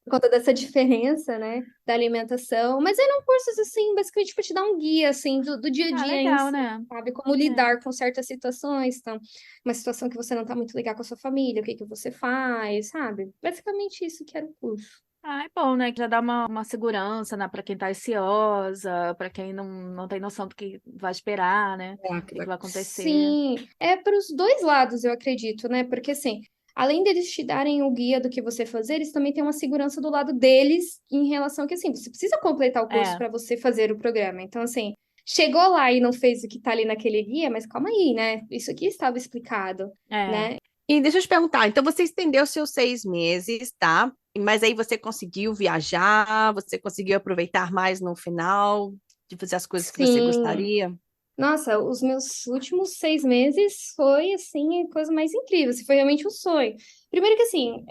por conta dessa diferença, né, da alimentação. Mas eram cursos, assim, basicamente para te dar um guia, assim, do dia a Ah, dia em legal, si, né? sabe? Como É. lidar com certas situações. Então, uma situação que você não tá muito legal com a sua família, o que que você faz, sabe? Basicamente isso que era o curso. Ah, é bom, né? Que já dá uma segurança, né? Para quem tá ansiosa, para quem não tem noção do que vai esperar, né? O que vai acontecer. Sim, é para os dois lados, eu acredito, né? Porque assim, além deles te darem o guia do que você fazer, eles também têm uma segurança do lado deles em relação a que assim, você precisa completar o curso É, para você fazer o programa. Então, assim, chegou lá e não fez o que tá ali naquele guia, mas calma aí, né? Isso aqui estava explicado, é. né? E deixa eu te perguntar, então você estendeu seus 6 meses, tá? Mas aí você conseguiu viajar, você conseguiu aproveitar mais no final, de fazer as coisas que você Sim. gostaria? Nossa, os meus últimos 6 meses foi, assim, a coisa mais incrível. Assim, foi realmente um sonho. Primeiro que, assim,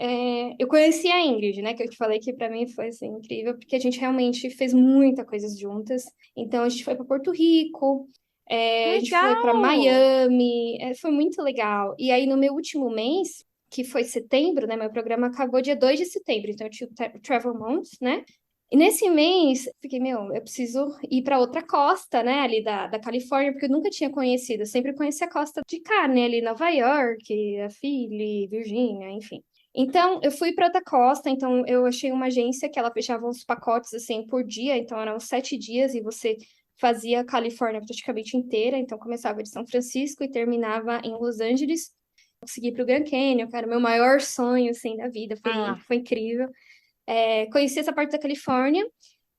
eu conheci a Ingrid, né? Que eu te falei que pra mim foi, assim, incrível, porque a gente realmente fez muita coisa juntas. Então, a gente foi pra Porto Rico, a gente foi pra Legal! Miami, foi muito legal. E aí, no meu último mês, que foi setembro, né? Meu programa acabou dia 2 de setembro, então eu tive o Travel Month, né? E nesse mês, fiquei, eu preciso ir para outra costa, né, ali da Califórnia, porque eu nunca tinha conhecido. Eu sempre conheci a costa de cá, né, ali Nova York, a Philly, Virgínia, enfim. Então, eu fui para outra costa, então eu achei uma agência que ela fechava uns pacotes, assim, por dia, então eram 7 dias e você fazia a Califórnia praticamente inteira, então começava de São Francisco e terminava em Los Angeles. Consegui ir para o Grand Canyon, que era o meu maior sonho, assim, da vida, Ah, foi incrível. Conheci essa parte da Califórnia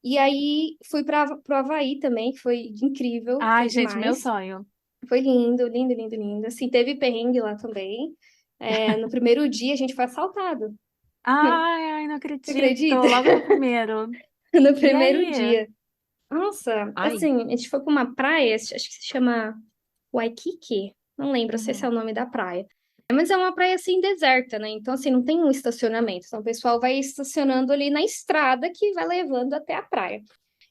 e aí fui para o Havaí também, que foi incrível, foi Ai, gente, meu demais. sonho. Foi lindo, lindo, lindo, lindo. Assim, teve perrengue lá também. No primeiro dia a gente foi assaltado. Ai, não Você acredito. acredita? Logo no primeiro. No E primeiro aí? dia. Nossa, ai. assim, a gente foi para uma praia, acho que se chama Waikiki. Não lembro se esse é Uhum. o nome da praia. Mas é uma praia assim deserta, né? Então, assim, não tem um estacionamento. Então, o pessoal vai estacionando ali na estrada que vai levando até a praia.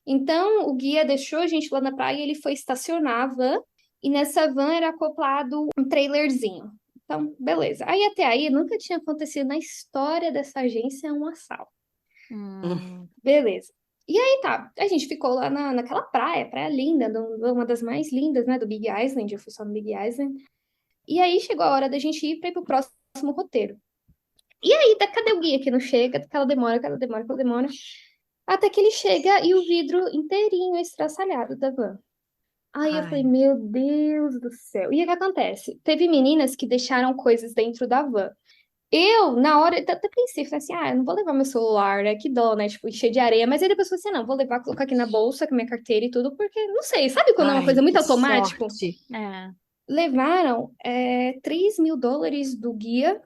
Então, o guia deixou a gente lá na praia e ele foi estacionar a van, e nessa van era acoplado um trailerzinho. Então, beleza. Aí até aí nunca tinha acontecido na história dessa agência um assalto. Hum. Beleza. E aí tá, a gente ficou lá naquela praia, praia linda, uma das mais lindas, né, do Big Island, eu fui só no Big Island. E aí chegou a hora da gente ir para ir pro próximo roteiro. E aí, cadê o guia que não chega? Aquela demora, aquela demora, aquela demora. Até que ele chega e o vidro inteirinho estraçalhado da van. Aí eu falei, Ai. meu Deus do céu. E o que acontece? Teve meninas que deixaram coisas dentro da van. Eu, na hora, até pensei, falei assim, eu não vou levar meu celular, né? Que dó, né? Tipo, encher de areia. Mas aí depois eu falei assim, não, vou levar, colocar aqui na bolsa com a minha carteira e tudo, porque, não sei, sabe quando é uma Ai, coisa muito que automático? sorte. É. Levaram $3.000 do guia,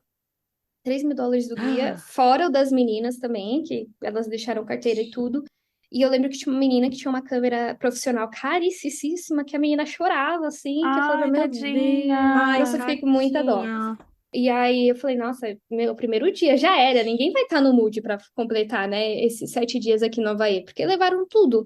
$3.000 do guia, Ah, fora o das meninas também, que elas deixaram carteira e tudo. E eu lembro que tinha uma menina que tinha uma câmera profissional caríssima, que a menina chorava, assim, que eu falava, Ai, meu Deus, ai, nossa, tadinha. eu fiquei com muita dó. tadinha. E aí eu falei, nossa, meu primeiro dia já era, ninguém vai estar no mood para completar, né, esses 7 dias aqui no Havaí, porque levaram tudo.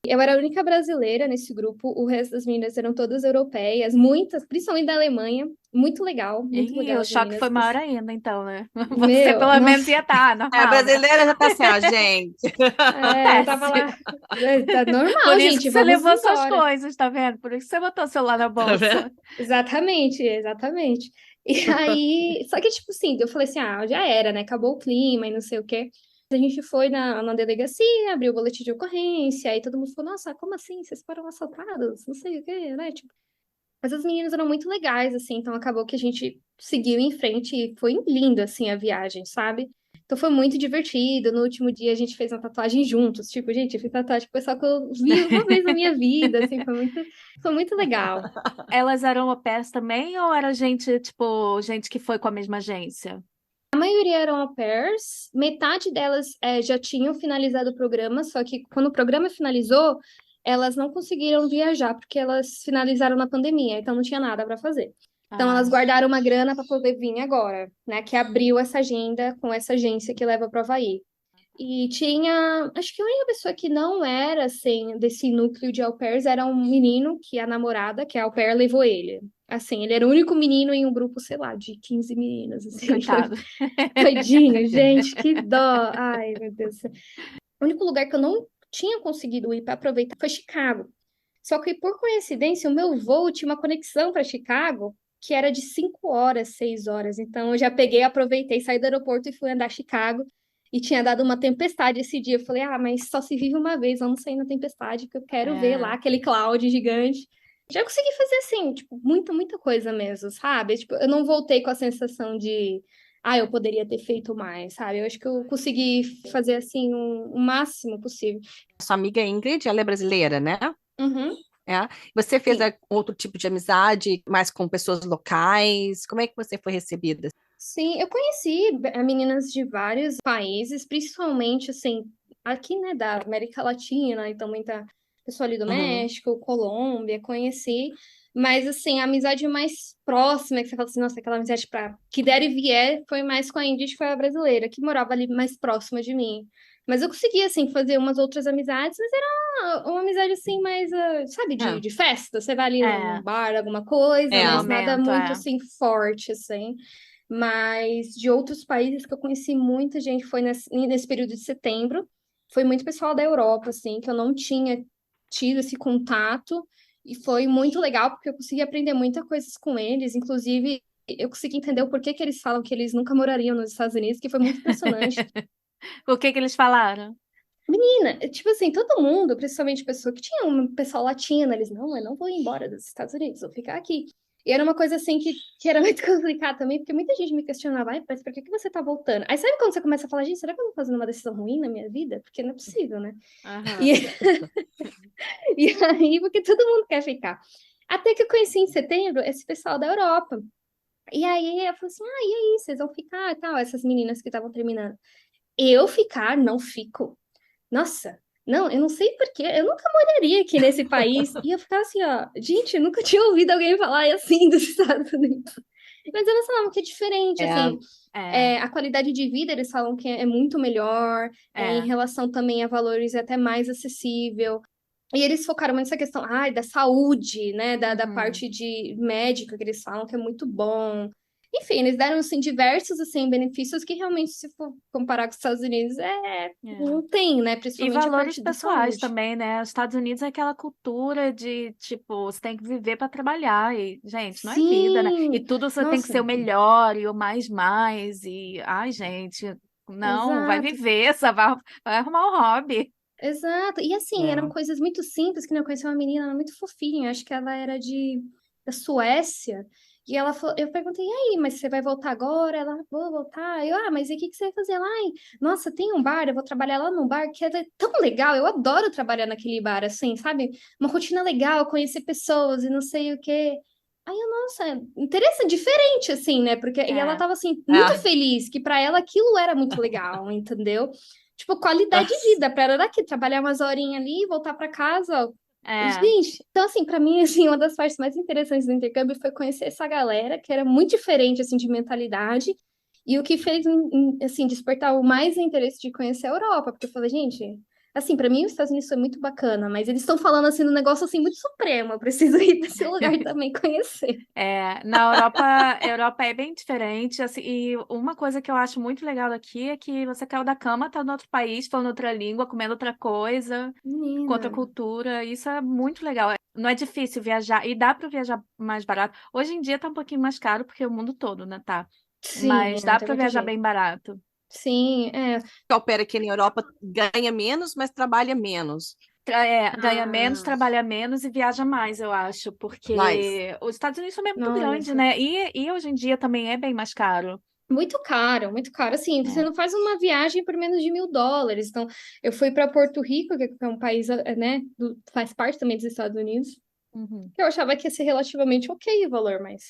Eu era a única brasileira nesse grupo, o resto das meninas eram todas europeias, muitas, principalmente da Alemanha, muito E legal o as choque foi meninas. maior ainda, então, né? Você Meu, pelo menos nossa, ia estar, A normal, né? brasileira já tá assim, ó, gente. eu tava Acontece. lá, tá Por normal, isso que gente, você vamos levou suas embora. coisas, tá vendo? Por isso que você botou o celular na Tá vendo? bolsa. Exatamente, exatamente. E aí, só que, tipo assim, eu falei assim, já era, né? Acabou o clima e não sei o quê. A gente foi na delegacia, abriu o boletim de ocorrência, aí todo mundo falou, nossa, como assim? Vocês foram assaltados? Não sei o quê, né? Tipo, mas as meninas eram muito legais, assim, então acabou que a gente seguiu em frente e foi lindo, assim, a viagem, sabe? Então foi muito divertido. No último dia a gente fez uma tatuagem juntos. Tipo, gente, eu fiz tatuagem com o pessoal que eu vi uma vez na minha vida, assim, foi muito legal. Elas eram au pairs também ou era gente, tipo, gente que foi com a mesma agência? A maioria eram au pairs, metade delas já tinham finalizado o programa, só que quando o programa finalizou, elas não conseguiram viajar, porque elas finalizaram na pandemia, então não tinha nada para fazer. Então, elas Ah, guardaram uma grana para poder vir agora, né? Que abriu essa agenda com essa agência que leva para o Havaí. E tinha, acho que a única pessoa que não era, assim, desse núcleo de au pairs era um menino que a namorada, que é au pair, levou ele. Assim, ele era o único menino em um grupo, sei lá, de 15 meninas, assim. coitado. Tadinho, gente, que dó. Ai, meu Deus. O único lugar que eu não tinha conseguido ir para aproveitar foi Chicago. Só que, por coincidência, o meu voo tinha uma conexão para Chicago que era de 5 horas, 6 horas. Então, eu já peguei, aproveitei, saí do aeroporto e fui andar a Chicago. E tinha dado uma tempestade esse dia. Eu falei, ah, mas só se vive uma vez, vamos sair na tempestade, que eu quero ver lá É, aquele cloud gigante. Já consegui fazer assim, tipo, muita, muita coisa mesmo, sabe? Tipo, eu não voltei com a sensação de, ah, eu poderia ter feito mais, sabe? Eu acho que eu consegui fazer assim o máximo possível. Sua amiga Ingrid, ela é brasileira, né? Uhum, É. Você fez sim. outro tipo de amizade, mais com pessoas locais? Como é que você foi recebida? Sim, eu conheci meninas de vários países, principalmente, assim, aqui, né, da América Latina, então muita pessoa ali do Uhum. México, Colômbia, conheci, mas, assim, a amizade mais próxima, que você fala assim, nossa, aquela amizade pra, que der e vier, foi mais com a Ingrid, que foi a brasileira, que morava ali mais próxima de mim. Mas eu consegui, assim, fazer umas outras amizades, mas era uma amizade, assim, mais, sabe, É. de festa, você vai ali num é, bar, alguma coisa, de É. mas nada momento, muito, é. assim, forte, assim. Mas de outros países que eu conheci muita gente foi nesse período de setembro. Foi muito pessoal da Europa, assim, que eu não tinha tido esse contato. E foi muito legal, porque eu consegui aprender muita coisas com eles. Inclusive, eu consegui entender o porquê que eles falam que eles nunca morariam nos Estados Unidos, que foi muito impressionante. O que que eles falaram? Menina, tipo assim, todo mundo, principalmente pessoa que tinha um pessoal latino, eles, não, eu não vou embora dos Estados Unidos, vou ficar aqui. E era uma coisa assim que era muito complicada também, porque muita gente me questionava, ai, mas por que que você tá voltando? Aí sabe quando você começa a falar, gente, será que eu tô fazendo uma decisão ruim na minha vida? Porque não é possível, né? E, Aham. e aí, porque todo mundo quer ficar. Até que eu conheci em setembro esse pessoal da Europa. E aí eu falei assim, ah, e aí, vocês vão ficar e tal, essas meninas que estavam terminando. Eu ficar, não fico. Nossa, não, eu não sei por quê, eu nunca moraria aqui nesse país. E eu ficava assim, ó, gente, eu nunca tinha ouvido alguém falar assim dos Estados Unidos. Mas elas falavam que é diferente, É. assim, É, a qualidade de vida eles falam que é muito melhor, em é. relação também a valores é até mais acessível. E eles focaram muito nessa questão, ai, da saúde, né, da Uhum. parte de médica que eles falam que é muito bom. Enfim, eles deram, assim, diversos, assim, benefícios que realmente, se for comparar com os Estados Unidos, É. não tem, né, E principalmente a valores parte da pessoais saúde. também, né? Os Estados Unidos é aquela cultura de, tipo, você tem que viver para trabalhar. E, gente, não é vida, né? E Sim, tudo você tem que nossa, ser o melhor e o mais. E, ai, gente, não, vai exato, viver, só vai arrumar um hobby. exato. E assim, eram É. coisas muito simples, que nem eu conheci uma menina, ela era muito fofinha, acho que ela era da Suécia, e ela falou, eu perguntei, e aí, mas você vai voltar agora? Ela, vou voltar. Eu, ah, mas e o que que você vai fazer lá? Ai, nossa, tem um bar, eu vou trabalhar lá num bar que é tão legal, eu adoro trabalhar naquele bar, assim, sabe? Uma rotina legal, conhecer pessoas e não sei o quê. Aí eu, nossa, interessante, diferente, assim, né? Porque, e ela É, tava, assim, muito É. feliz, que pra ela aquilo era muito legal, entendeu? Tipo, qualidade de vida, pra ela era daqui, trabalhar umas horinhas ali, voltar pra casa, ó. é. Gente, então assim, pra mim, assim, uma das partes mais interessantes do intercâmbio foi conhecer essa galera, que era muito diferente, assim, de mentalidade, e o que fez, assim, despertar o mais interesse de conhecer a Europa, porque eu falei, gente, assim, pra mim os Estados Unidos foi muito bacana, mas eles estão falando, assim, de um negócio, assim, muito supremo, eu preciso ir pra esse lugar também conhecer. É, na Europa, a Europa é bem diferente, assim, e uma coisa que eu acho muito legal daqui é que você caiu da cama, tá no outro país, falando outra língua, comendo outra coisa, com outra Menina, cultura, isso é muito legal. Não é difícil viajar, e dá para viajar mais barato. Hoje em dia tá um pouquinho mais caro, porque o mundo todo, né, tá? sim, Mas não dá tem para muito viajar jeito. bem barato. Sim, é. Que opera aqui na Europa ganha menos, mas trabalha menos. Ganha menos, Ah, trabalha menos e viaja mais, eu acho, Mais. porque os Estados Unidos também é muito olha grande, só. né? E hoje em dia também é bem mais caro. Muito caro, muito caro. Assim, você É. não faz uma viagem por menos de $1.000. Então, eu fui para Porto Rico, que é um país, né, faz parte também dos Estados Unidos. Uhum. Eu achava que ia ser relativamente ok o valor, mas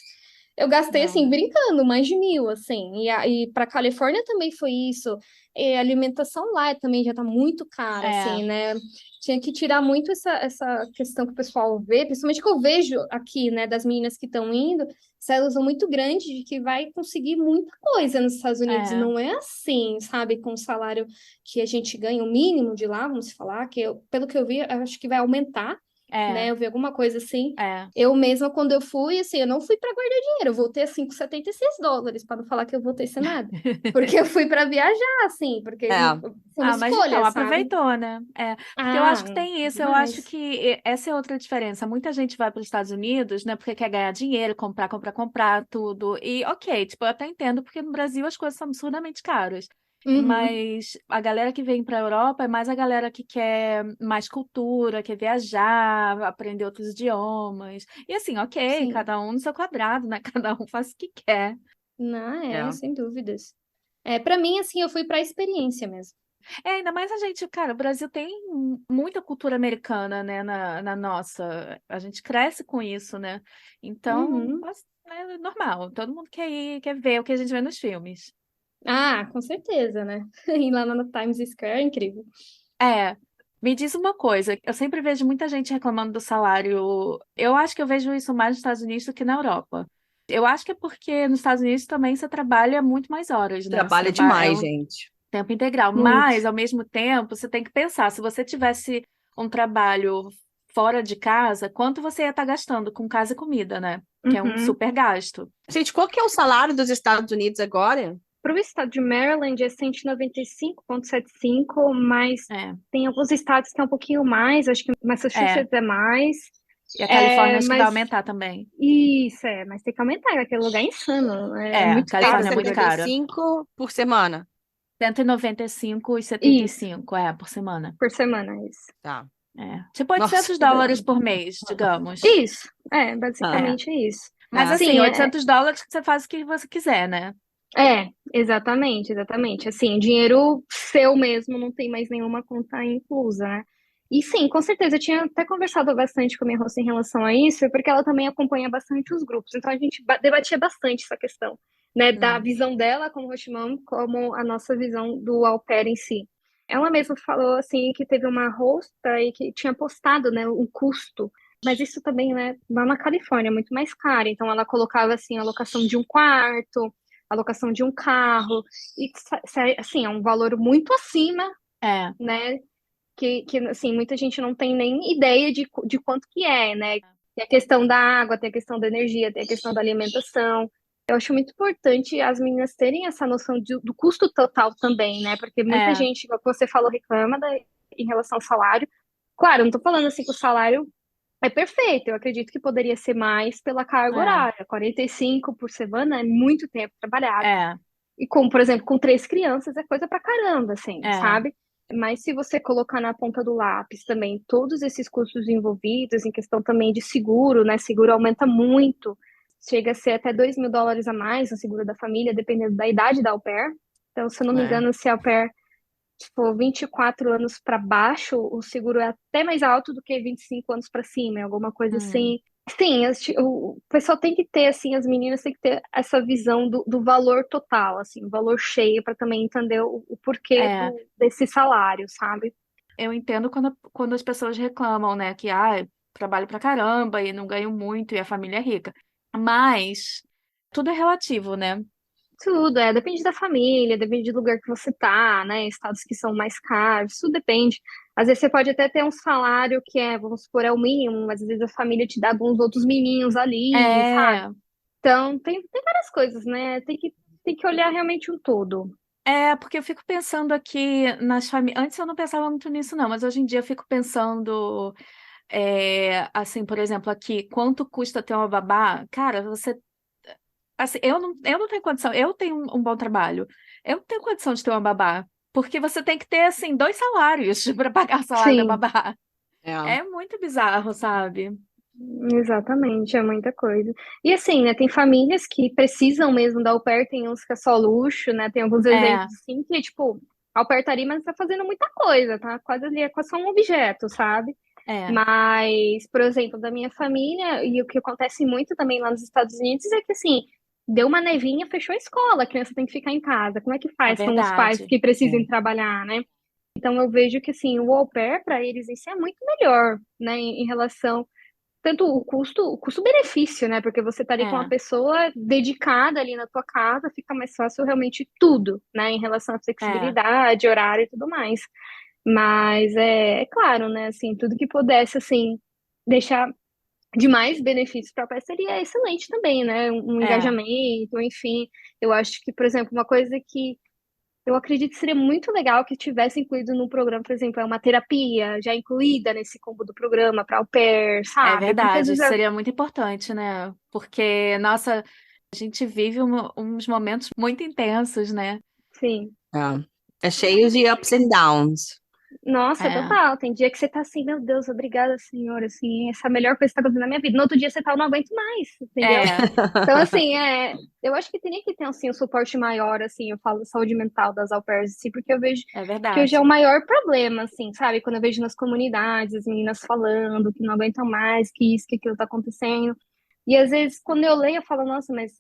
Eu gastei, Não. assim, brincando, mais de 1.000, assim. E pra Califórnia também foi isso. E a alimentação lá também já tá muito cara, É, assim, né? Tinha que tirar muito essa questão que o pessoal vê, principalmente que eu vejo aqui, né, das meninas que estão indo, essa ilusão muito grande de que vai conseguir muita coisa nos Estados Unidos. E é, não é assim, sabe? Com o salário que a gente ganha, o mínimo de lá, vamos falar, pelo que eu vi, eu acho que vai aumentar, né? é, Eu vi alguma coisa assim. é. Eu mesma, quando eu fui, assim, eu não fui para guardar dinheiro, eu voltei a $5,76, para não falar que eu voltei sem nada. Porque eu fui para viajar, assim, porque É. foi uma Ah, mas então, escolha, sabe? aproveitou, né? É, porque eu Ah, acho que tem isso, eu acho demais. que essa é outra diferença. Muita gente vai para os Estados Unidos, né, porque quer ganhar dinheiro, comprar, comprar, comprar, tudo. E ok, tipo, eu até entendo, porque no Brasil as coisas são absurdamente caras. Uhum, Mas a galera que vem para a Europa é mais a galera que quer mais cultura, quer viajar, aprender outros idiomas. E assim, ok, sim. cada um no seu quadrado, né? Cada um faz o que quer. Não, É. sem dúvidas. É, para mim, assim, eu fui para a experiência mesmo. É, ainda mais a gente, cara, o Brasil tem muita cultura americana, né, na nossa. A gente cresce com isso, né? Então, Uhum. é normal. Todo mundo quer ir, quer ver o que a gente vê nos filmes. Ah, com certeza, né? Ir lá na Times Square é incrível. É, me diz uma coisa, eu sempre vejo muita gente reclamando do salário. Eu acho que eu vejo isso mais nos Estados Unidos do que na Europa. Eu acho que é porque nos Estados Unidos também você trabalha muito mais horas, né? Você Trabalha trabalha, é demais, um gente. tempo integral. Muito. Mas, ao mesmo tempo, você tem que pensar, se você tivesse um trabalho fora de casa, quanto você ia estar gastando com casa e comida, né? Que é um Uhum. super gasto. Gente, qual que é o salário dos Estados Unidos agora? Para o estado de Maryland é 195,75, mas É, tem alguns estados que é um pouquinho mais, acho que é. Massachusetts é mais. E a Califórnia É, acho que vai mas aumentar também. isso mas tem que aumentar, aquele lugar é insano, é É, a muito caro Califórnia é essa muito coisa aqui. cara. 175 por semana. 195,75 Isso, por semana. por semana, isso. Tá. É. Tipo Nossa. $800 por mês, digamos. Isso, É. basicamente é isso. Mas É. assim, Sim, $800 que você faz o que você quiser, né? exatamente, exatamente. Assim, dinheiro seu mesmo não tem mais nenhuma conta inclusa, né? E sim, com certeza, eu tinha até conversado bastante com a minha host em relação a isso, porque ela também acompanha bastante os grupos, então a gente debatia bastante essa questão, né, da Hum. visão dela como host mom, como a nossa visão do au pair em si. Ela mesma falou, assim, que teve uma host aí que tinha postado, né, um custo, mas isso também, né, lá na Califórnia é muito mais caro, então ela colocava, assim, a locação de um quarto, a locação de um carro, e assim, é um valor muito acima, É. né? Que assim, muita gente não tem nem ideia de quanto que é, né? Tem a questão da água, tem a questão da energia, tem a questão da alimentação. Eu acho muito importante as meninas terem essa noção do custo total também, né? Porque muita É. gente, como você falou, reclama em relação ao salário. Claro, não tô falando assim que o salário é perfeito, eu acredito que poderia ser mais pela carga É. horária. 45 por semana é muito tempo trabalhado. É. E como, por exemplo, com 3 crianças é coisa pra caramba, assim, É. sabe? Mas se você colocar na ponta do lápis também todos esses custos envolvidos, em questão também de seguro, né? Seguro aumenta muito, chega a ser até $2.000 a mais no seguro da família, dependendo da idade da au pair. Então, se eu não me É. engano, se a au pair for 24 anos para baixo, o seguro é até mais alto do que 25 anos para cima, é alguma coisa Hum. assim. Sim, o pessoal tem que ter, assim, as meninas têm que ter essa visão do valor total, assim, o valor cheio, para também entender o porquê É. desse salário, sabe? Eu entendo quando as pessoas reclamam, né? Que, trabalho pra caramba e não ganho muito e a família é rica. Mas tudo é relativo, né? Tudo, depende da família, depende do lugar que você tá, né? Estados que são mais caros, tudo depende. Às vezes você pode até ter um salário que vamos supor, é o mínimo, mas às vezes a família te dá alguns outros miminhos ali, sabe? É. Então, tem várias coisas, né? Tem que olhar realmente um todo. É, porque eu fico pensando aqui nas famílias. Antes eu não pensava muito nisso, não, mas hoje em dia eu fico pensando, assim, por exemplo, aqui, quanto custa ter uma babá? Cara, você. Assim, eu não tenho condição. Eu tenho um bom trabalho. Eu não tenho condição de ter uma babá. Porque você tem que ter, assim, dois salários para pagar o salário da Sim, babá. É. É muito bizarro, sabe? exatamente, é muita coisa. E assim, né, tem famílias que precisam mesmo da au pair, tem uns que é só luxo, né? Tem alguns É, exemplos assim que, tipo, a au pair tá ali, mas tá fazendo muita coisa, tá? Quase ali, é quase só um objeto, sabe? É, Mas, por exemplo, da minha família, e o que acontece muito também lá nos Estados Unidos é que, assim, deu uma nevinha, fechou a escola, a criança tem que ficar em casa. Como é que é faz com os pais verdade. que precisam É. trabalhar, né? Então, eu vejo que, assim, o au pair, para eles, isso é muito melhor, né, em relação tanto o custo-benefício, né? Porque você tá ali com uma É, pessoa dedicada ali na tua casa, fica mais fácil realmente tudo, né? Em relação à é, flexibilidade, horário e tudo mais. Mas é claro, né? Assim, tudo que pudesse, assim, deixar de mais benefícios para a peça seria excelente também, né? Um é. engajamento, enfim. Eu acho que, por exemplo, uma coisa que eu acredito que seria muito legal que tivesse incluído no programa, por exemplo, é uma terapia já incluída nesse combo do programa para au pair, É sabe? Porque às verdade, vezes isso seria muito importante, né? Porque, nossa, a gente vive uns momentos muito intensos, né? sim. É cheio de ups and downs. Nossa, É, total. Tem dia que você tá assim, meu Deus, obrigada, Senhor, assim, essa é a melhor coisa que tá acontecendo na minha vida. No outro dia você tá, eu não aguento mais, entendeu? é, Então, assim, eu acho que teria que ter, assim, um suporte maior, assim, eu falo saúde mental das au pairs, assim, porque eu vejo é que hoje é o verdade. maior problema, assim, sabe? Quando eu vejo nas comunidades, as meninas falando que não aguentam mais, que isso, que aquilo tá acontecendo. E às vezes, quando eu leio, eu falo, nossa, mas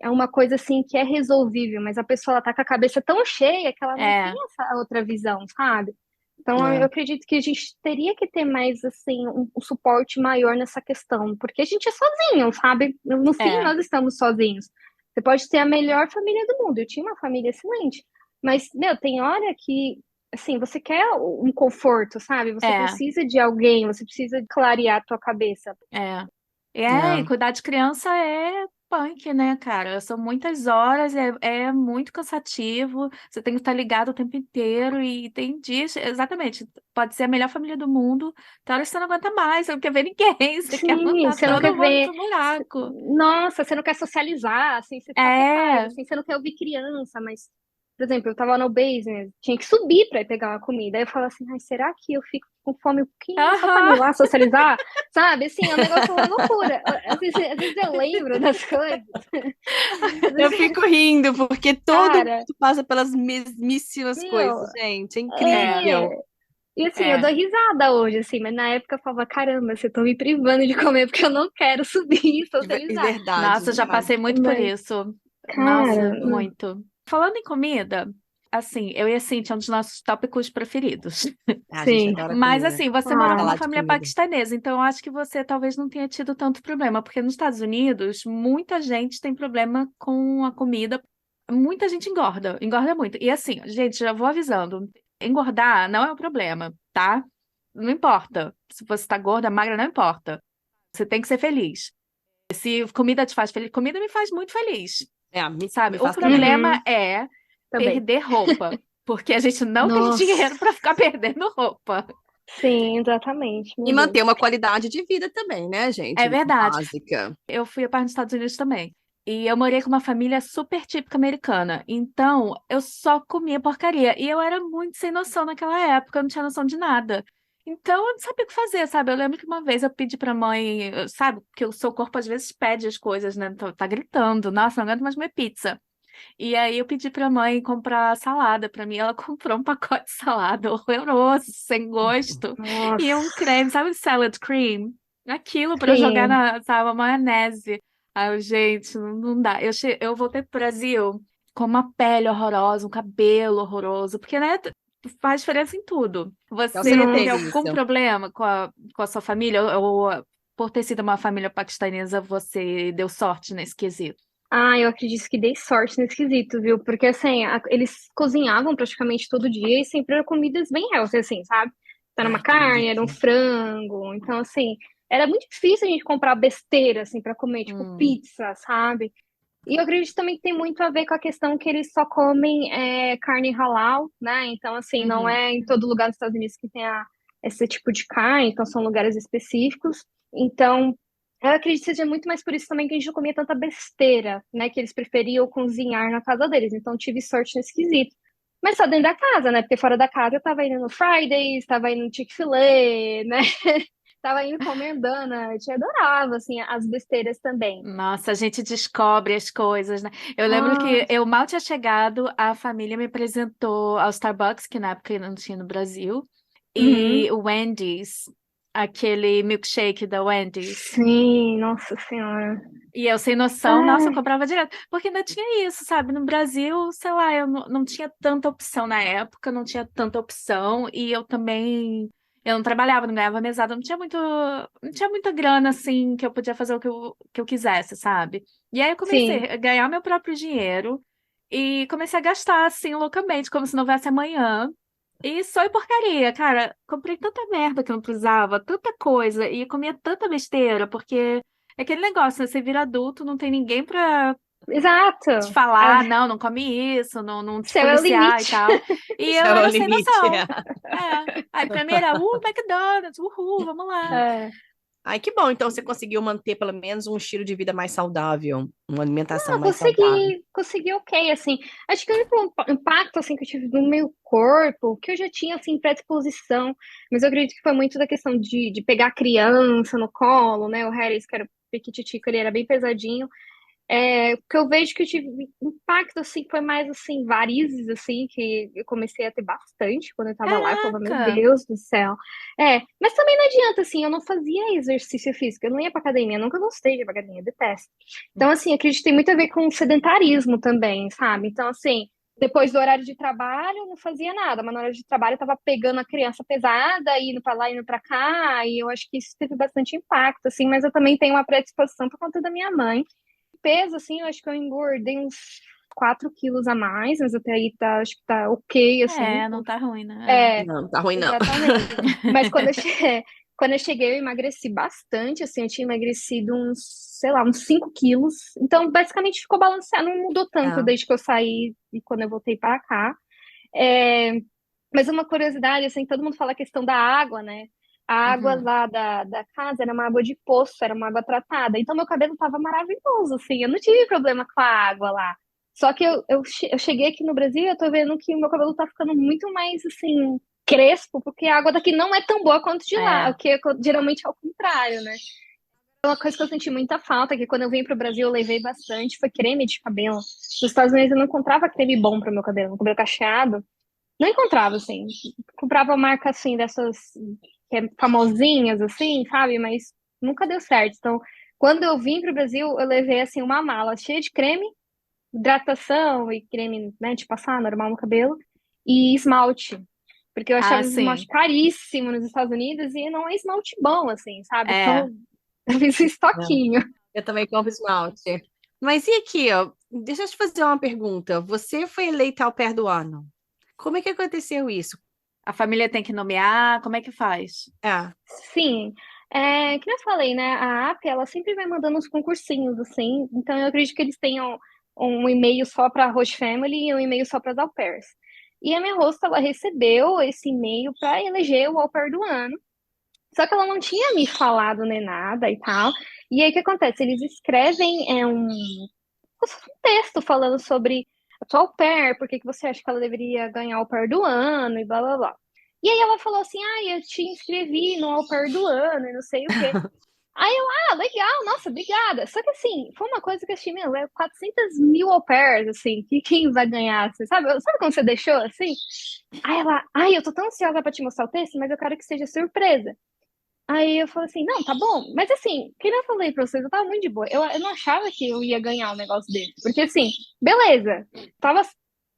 é uma coisa, assim, que é resolvível, mas a pessoa, ela tá com a cabeça tão cheia que ela não tem É, essa outra visão, sabe? Então, eu É. acredito que a gente teria que ter mais, assim, um suporte maior nessa questão, porque a gente é sozinho, sabe? No fim, é, nós estamos sozinhos. Você pode ter a melhor família do mundo. Eu tinha uma família excelente, mas, meu, tem hora que, assim, você quer um conforto, sabe? Você é, precisa de alguém, você precisa clarear a tua cabeça. é. E É. cuidar de criança é punk, né, cara? São muitas horas, é muito cansativo. Você tem que estar ligado o tempo inteiro e tem dias, exatamente, pode ser a melhor família do mundo, tem horas que você não aguenta mais, você não quer ver ninguém, você quer Sim, mandar você não todo quer mundo ver. pro buraco. Nossa, você não quer socializar, assim, você só quer paz, É, assim, você não quer ouvir criança, mas, por exemplo, eu tava no basement, tinha que subir pra ir pegar uma comida. Aí eu falo assim, ai, será que eu fico com fome um pouquinho só pra ir aham. lá socializar? Sabe, assim, é um negócio, uma loucura. Às vezes eu lembro das coisas. Às Eu vezes, fico rindo, porque todo mundo cara, passa pelas mesmíssimas meu, coisas, gente. É É, incrível. é. E assim, eu é. dou risada hoje, assim, mas na época eu falava, caramba, você tá me privando de comer porque eu não quero subir e socializar. Verdade, Nossa, eu já verdade. passei muito por Mas, isso. cara, Nossa, muito. Falando em comida, assim, eu e a Cintia é um dos nossos tópicos preferidos. Ah, a gente sim. adora Mas comida. assim, você morou com Ah, uma Falar de família comida. paquistanesa, então eu acho que você talvez não tenha tido tanto problema, porque nos Estados Unidos, muita gente tem problema com a comida. Muita gente engorda, engorda muito. E assim, gente, já vou avisando, engordar não é um problema, tá? Não importa. Se você tá gorda, magra, não importa. Você tem que ser feliz. Se comida te faz feliz, comida me faz muito feliz, É, me sabe? O faz também. problema uhum, é também. perder roupa, porque a gente não tem dinheiro Nossa, para ficar perdendo roupa. sim, exatamente, E meu manter Deus. uma qualidade de vida também, né, É gente? verdade. Básica. Eu fui a parte dos Estados Unidos também. E eu morei com uma família super típica americana. Então, eu só comia porcaria. E eu era muito sem noção naquela época, eu não tinha noção de nada. Então, eu não sabia o que fazer, sabe? Eu lembro que uma vez eu pedi pra mãe, sabe? Porque o seu corpo às vezes pede as coisas, né? Tá gritando, nossa, não aguento mais comer pizza. E aí eu pedi pra mãe comprar salada pra mim. Ela comprou um pacote de salada horroroso, sem gosto. E um Nossa, creme, sabe o salad cream? Aquilo pra eu jogar sim, na, sabe, maionese. Aí eu, gente, não dá. Eu voltei pro Brasil com uma pele horrorosa, um cabelo horroroso, porque, né, faz diferença em tudo. Então Você você não teve teve nossa. algum isso. problema com a sua família? Ou por ter sido uma família paquistanesa, você deu sorte nesse quesito? Ah, eu acredito que dei sorte nesse quesito, viu? Porque assim, eles cozinhavam praticamente todo dia e sempre eram comidas bem healthy, assim, sabe? Era uma Ai, que carne, era um delícia. frango. Então, assim, era muito difícil a gente comprar besteira, assim, pra comer, tipo Hum, pizza, sabe? E eu acredito também que tem muito a ver com a questão que eles só comem carne halal, né? Então, assim, não uhum, é em todo lugar dos Estados Unidos que tem esse tipo de carne, então são lugares específicos. Então, eu acredito que seja muito mais por isso também que a gente não comia tanta besteira, né? Que eles preferiam cozinhar na casa deles. Então, eu tive sorte nesse quesito. Mas só dentro da casa, né? Porque fora da casa eu tava indo no Fridays, tava indo no Chick-fil-A, né? Tava indo comer donut. Eu adorava, assim, as besteiras também. nossa, a gente descobre as coisas, né? Eu lembro que Nossa. eu mal tinha chegado, a família me apresentou ao Starbucks, que na época não tinha no Brasil, Uhum. e o Wendy's. aquele milkshake da Wendy's. Sim, nossa senhora. E eu sem noção, nossa, eu Ai, comprava direto. Porque ainda tinha isso, sabe? No Brasil, sei lá, eu não tinha tanta opção na época, não tinha tanta opção. E eu também, eu não trabalhava, não ganhava mesada, não tinha muita grana, assim, que eu podia fazer o que eu quisesse, sabe? E aí eu comecei sim. a ganhar meu próprio dinheiro e comecei a gastar, assim, loucamente, como se não houvesse amanhã. E só em porcaria, cara. Comprei tanta merda que eu não precisava, tanta coisa, e comia tanta besteira, porque é aquele negócio, né? Você vira adulto, não tem ninguém pra te Exato. falar, não, não come isso, não te Seu é o policiar e limite. tal. E Esse eu é o era sem limite. noção. É. Aí pra mim era, McDonald's, uhul, vamos lá. É. Ai, que bom. Então você conseguiu manter pelo menos um estilo de vida mais saudável, uma alimentação Não, mais saudável. consegui ok, assim. Acho que o único impacto, assim, que eu tive no meu corpo, que eu já tinha, assim, predisposição, mas eu acredito que foi muito da questão de pegar a criança no colo, né? O Harris, que era piquititico, ele era bem pesadinho. Porque eu vejo que eu tive impacto, assim, foi mais, assim, varizes, assim, que eu comecei a ter bastante quando eu tava lá. Eu falava, meu Caraca! Deus do céu. Mas também não adianta, assim, eu não fazia exercício físico, eu não ia pra academia, eu nunca gostei de ir pra academia, eu detesto. Então, assim, acredito que tem muito a ver com sedentarismo também, sabe? Então, assim, depois do horário de trabalho, eu não fazia nada, mas na hora de trabalho eu tava pegando a criança pesada, indo pra lá, indo pra cá, e eu acho que isso teve bastante impacto, assim, mas eu também tenho uma predisposição por conta da minha mãe. Peso, assim, eu acho que eu engordei uns 4 quilos a mais, mas até aí tá, acho que tá ok, assim. É, não tá ruim, né? É, Não, tá ruim não. exatamente. Mas quando eu cheguei, eu emagreci bastante, assim, eu tinha emagrecido uns, sei lá, uns 5 quilos. Então, basicamente, ficou balanceado, não mudou tanto É. desde que eu saí e quando eu voltei para cá. É, mas uma curiosidade, assim, todo mundo fala a questão da água, né? A água Uhum. lá da casa era uma água de poço, era uma água tratada. Então, meu cabelo tava maravilhoso, assim, eu não tive problema com a água lá. Só que eu cheguei aqui no Brasil e eu tô vendo que o meu cabelo tá ficando muito mais, assim, crespo, porque a água daqui não é tão boa quanto de lá, o É. que geralmente é o contrário, né? Uma coisa que eu senti muita falta, que quando eu vim pro Brasil eu levei bastante, foi creme de cabelo. Nos Estados Unidos eu não encontrava creme bom pro meu cabelo cacheado. Não encontrava, assim. Comprava marca, assim, dessas que é famosinhas, assim, sabe? Mas nunca deu certo. Então, quando eu vim pro Brasil, eu levei, assim, uma mala cheia de creme, hidratação e creme, né, de passar normal no cabelo, e esmalte. Porque eu Ah, achava esse esmalte sim. caríssimo nos Estados Unidos e não é esmalte bom, assim, sabe? É. Então, eu fiz um estoquinho. Eu também compro esmalte. Mas e aqui, ó? Deixa eu te fazer uma pergunta. Você foi eleita ao pé do ano. Como é que aconteceu isso? A família tem que nomear, como é que faz? Ah, Sim, que nem eu falei, né? A AP, ela sempre vai mandando uns concursinhos, assim. Então, eu acredito que eles tenham um e-mail só para host family e um e-mail só para as au pairs. E a minha host, ela recebeu esse e-mail para eleger o au pair do ano. Só que ela não tinha me falado nem nada e tal. E aí, o que acontece? Eles escrevem um texto falando sobre a tua au pair, por que que você acha que ela deveria ganhar o au pair do ano e blá, blá, blá. E aí ela falou assim, eu te inscrevi no au pair do ano e não sei o quê. Aí legal, nossa, obrigada. Só que assim, foi uma coisa que eu achei, meu, 400 mil au pairs, assim, que quem vai ganhar, assim, sabe? Sabe quando você deixou, assim? Aí ela, eu tô tão ansiosa pra te mostrar o texto, mas eu quero que seja surpresa. Aí eu falei assim, não, tá bom. Mas assim, que nem eu falei pra vocês, eu tava muito de boa. Eu não achava que eu ia ganhar um negócio desse. Porque assim, beleza, tava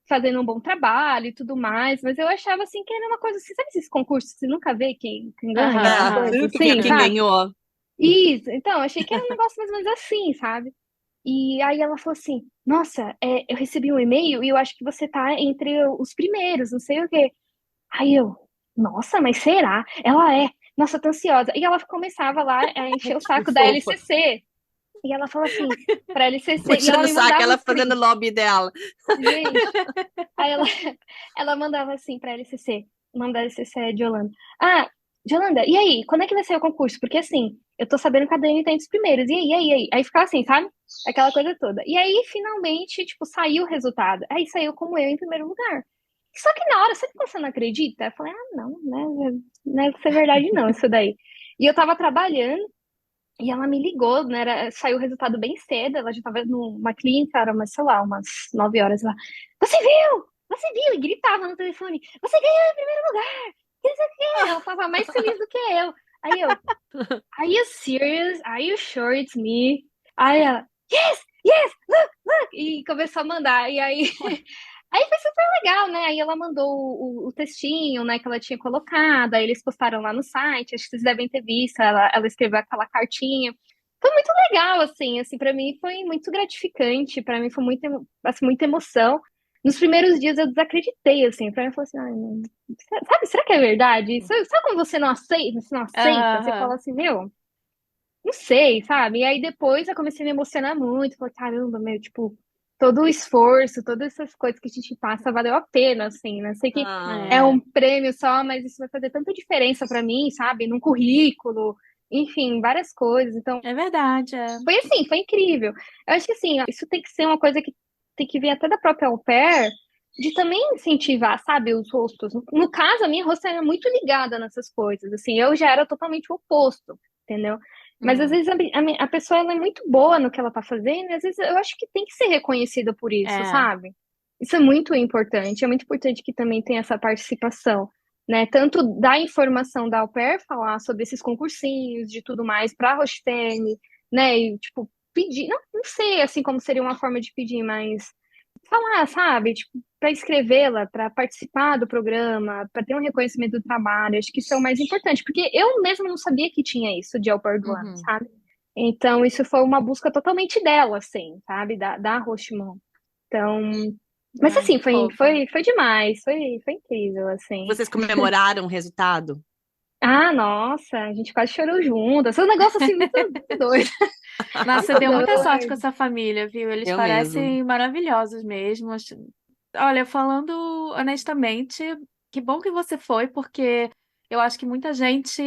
fazendo um bom trabalho e tudo mais, mas eu achava assim que era uma coisa assim, sabe esses concursos que você nunca vê quem ganha, Aham, essas é, aham. coisas você nunca viu assim, quem sabe? ganhou. Isso, então, eu achei que era um negócio mais ou menos assim, sabe? E aí ela falou assim, nossa, eu recebi um e-mail e eu acho que você tá entre os primeiros, não sei o quê. Aí eu, nossa, mas será? Ela é. Nossa, tô ansiosa. E ela começava lá a encher o Que saco da fofa. LCC. E ela falou assim, pra LCC. E ela Puxando o me saco, mandava ela uns fazendo prints. lobby dela. Gente. Aí ela mandava assim pra LCC. O nome da LCC é de Yolanda. Yolanda, e aí? Quando é que vai sair o concurso? Porque assim, eu tô sabendo que a Dani tá entre os primeiros. E aí, e aí, e aí? Aí ficava assim, sabe? Aquela coisa toda. E aí, finalmente, tipo, saiu o resultado. Aí saiu como eu em primeiro lugar. Só que na hora, sabe quando você não acredita? Eu falei, não, né? Não é ser verdade, não, isso daí. E eu tava trabalhando e ela me ligou, né? Saiu o resultado bem cedo, ela já tava numa clínica, era umas, sei lá, umas 9 horas lá. Você viu? Você viu? E gritava no telefone, você ganhou em primeiro lugar! Que não sei o quê. Ela tava mais feliz do que eu. Aí eu, are you serious? Are you sure it's me? Aí ela, yes, yes, look, e começou a mandar. E aí, aí foi super legal, né? Aí ela mandou o textinho, né, que ela tinha colocado. Aí eles postaram lá no site, acho que vocês devem ter visto. Ela escreveu aquela cartinha. Foi muito legal, assim, para mim foi muito gratificante, para mim foi muito, assim, muita emoção. Nos primeiros dias eu desacreditei, assim, pra mim eu falei assim, ai, não, sabe, será que é verdade? Sabe quando você não aceita? Você Aham. fala assim, meu, não sei, sabe? E aí depois eu comecei a me emocionar muito, falei, caramba, meu, tipo, todo o esforço, todas essas coisas que a gente passa valeu a pena, assim, né? Sei que é Ah, É, um prêmio só, mas isso vai fazer tanta diferença pra mim, sabe? Num currículo, enfim, várias coisas. Então, é verdade, é. foi assim, foi incrível. Eu acho que assim, ó, isso tem que ser uma coisa que tem que vir até da própria au pair, de também incentivar, sabe, os rostos. No caso, a minha rosto era muito ligada nessas coisas, assim, eu já era totalmente o oposto, entendeu? Mas às Hum, vezes a pessoa ela é muito boa no que ela tá fazendo, e às vezes eu acho que tem que ser reconhecida por isso, é, sabe? Isso é muito importante que também tenha essa participação, né? Tanto da informação da au pair falar sobre esses concursinhos, de tudo mais, para a Rostene, né? E, tipo, pedir, não sei, assim, como seria uma forma de pedir, mas falar, sabe? Tipo, para escrevê-la, para participar do programa, para ter um reconhecimento do trabalho, acho que isso é o mais importante, porque eu mesma não sabia que tinha isso de Au Pair do Ano, uhum, sabe? Então, isso foi uma busca totalmente dela, assim, sabe? Da Rochemont. Então, mas ai, assim, que fofa. foi demais, foi incrível, assim. vocês comemoraram o resultado? Ah, nossa, a gente quase chorou juntas. Foi um negócio assim muito doido, Nossa, você muito deu muita sorte com doido. essa família, viu? Eles Eu mesmo. parecem maravilhosos mesmo. Olha, falando honestamente, que bom que você foi, porque eu acho que muita gente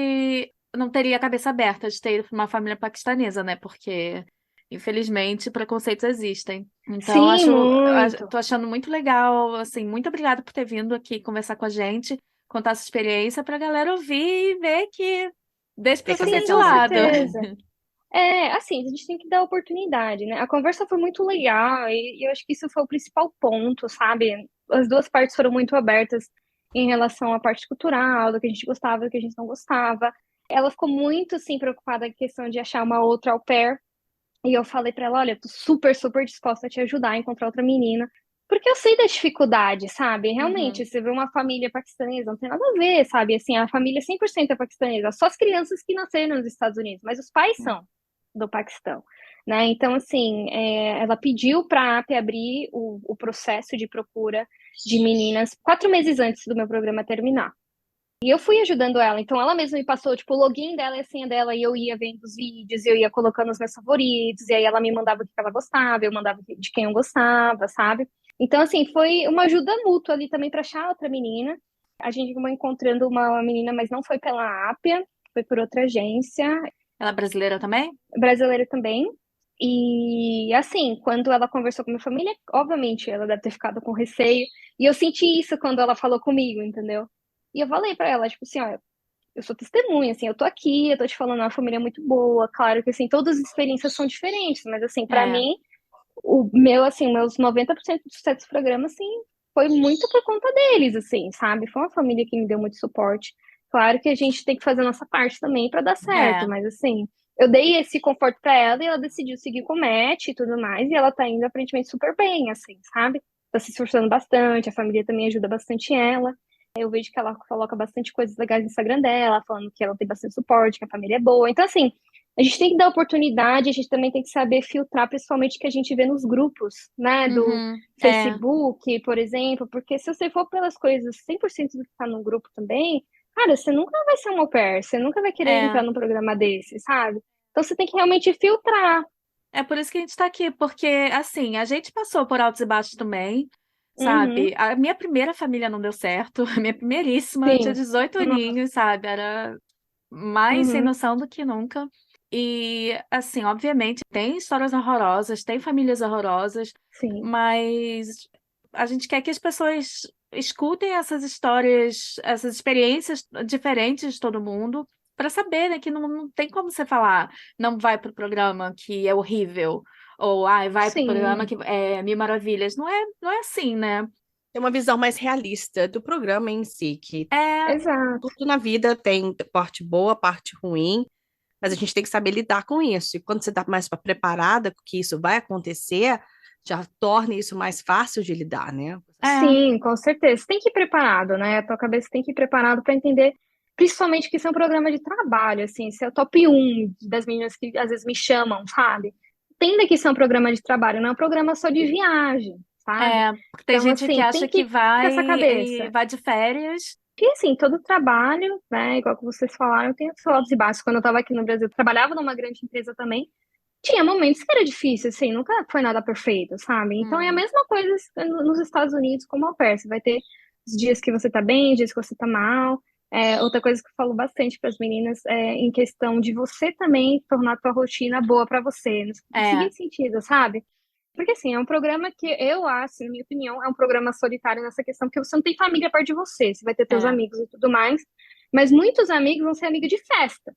não teria a cabeça aberta de ter ido para uma família paquistanesa, né? Porque, infelizmente, preconceitos existem. Então, Sim, muito. tô achando muito legal, assim, muito obrigada por ter vindo aqui conversar com a gente, contar essa experiência para a galera ouvir e ver que deixa o É que preconceito Sim, de com lado. certeza. É, assim, a gente tem que dar oportunidade, né? A conversa foi muito legal e eu acho que isso foi o principal ponto, sabe? As duas partes foram muito abertas em relação à parte cultural, do que a gente gostava, do que a gente não gostava. Ela ficou muito, assim, preocupada com a questão de achar uma outra au pair. E eu falei pra ela, olha, eu tô super, super disposta a te ajudar a encontrar outra menina. Porque eu sei da dificuldade, sabe? Realmente, Uhum, você vê uma família paquistanesa, não tem nada a ver, sabe? Assim, a família 100% é paquistanesa. Só as crianças que nasceram nos Estados Unidos, mas os pais são do Paquistão, né? Então, assim, ela pediu para a AP abrir o processo de procura de meninas 4 meses antes do meu programa terminar. E eu fui ajudando ela, então ela mesma me passou, tipo, o login dela e a senha dela, e eu ia vendo os vídeos, eu ia colocando os meus favoritos, e aí ela me mandava o que ela gostava, eu mandava de quem eu gostava, sabe? Então, assim, foi uma ajuda mútua ali também para achar outra menina. A gente acabou encontrando uma menina, mas não foi pela Ápia, foi por outra agência, ela é brasileira também? brasileira também. E assim, quando ela conversou com minha família, obviamente ela deve ter ficado com receio. E eu senti isso quando ela falou comigo, entendeu? E eu falei pra ela, tipo assim, ó, eu sou testemunha, assim, eu tô aqui, eu tô te falando, é uma família muito boa, claro que, assim, todas as experiências são diferentes, mas, assim, pra É, mim, o meu, assim, meus 90% do sucesso do programa, assim, foi muito por conta deles, assim, sabe? Foi uma família que me deu muito suporte. Claro que a gente tem que fazer a nossa parte também pra dar certo, é. mas, assim, eu dei esse conforto pra ela e ela decidiu seguir com o match e tudo mais, e ela tá indo aparentemente super bem, assim, sabe? Tá se esforçando bastante, a família também ajuda bastante ela. Eu vejo que ela coloca bastante coisas legais no Instagram dela, falando que ela tem bastante suporte, que a família é boa. Então, assim, a gente tem que dar oportunidade, a gente também tem que saber filtrar, principalmente o que a gente vê nos grupos, né, do Uhum, é. Facebook, por exemplo, porque se você for pelas coisas 100% do que tá no grupo também, cara, você nunca vai ser uma au pair, você nunca vai querer entrar É, num programa desse, sabe? Então você tem que realmente filtrar. é por isso que a gente tá aqui, porque, assim, a gente passou por altos e baixos também, Uhum, sabe? A minha primeira família não deu certo, a minha primeiríssima, eu tinha sim. 18 Nossa. aninhos, sabe? Era mais sem Uhum, noção do que nunca. E, assim, obviamente, tem histórias horrorosas, tem famílias horrorosas, sim. mas a gente quer que as pessoas escutem essas histórias, essas experiências diferentes de todo mundo, para saber, né, que não tem como você falar, não vai pro programa que é horrível, ou vai pro programa Sim. que é Mil Maravilhas. Não é assim, né? Tem uma visão mais realista do programa em si, que É, Exato. tudo na vida tem parte boa, parte ruim, mas a gente tem que saber lidar com isso. E quando você está mais preparada que isso vai acontecer, já torna isso mais fácil de lidar, né? é, Sim, com certeza. Você tem que ir preparado, né? A tua cabeça tem que ir preparado para entender, principalmente que isso é um programa de trabalho, assim, se é o top um das meninas que às vezes me chamam, sabe? Entenda que isso é um programa de trabalho, não é um programa só de viagem, sabe? porque tem Então, gente que assim, tem acha que que ter vai essa e cabeça. vai de férias. E assim, todo trabalho, né, igual que vocês falaram, tem os seus altos e baixos. Quando eu estava aqui no Brasil, eu trabalhava numa grande empresa também, tinha momentos que era difícil, assim, nunca foi nada perfeito, sabe? Então é a Hum, mesma coisa nos Estados Unidos como au pair. Você vai ter os dias que você tá bem, dias que você tá mal. Outra coisa que eu falo bastante para as meninas é em questão de você também tornar a tua rotina boa para você, no é, seguinte sentido, sabe? Porque assim, é um programa que eu acho, na minha opinião, é um programa solitário nessa questão, porque você não tem família perto de você, você vai ter teus é. amigos e tudo mais, mas muitos amigos vão ser amigos de festa,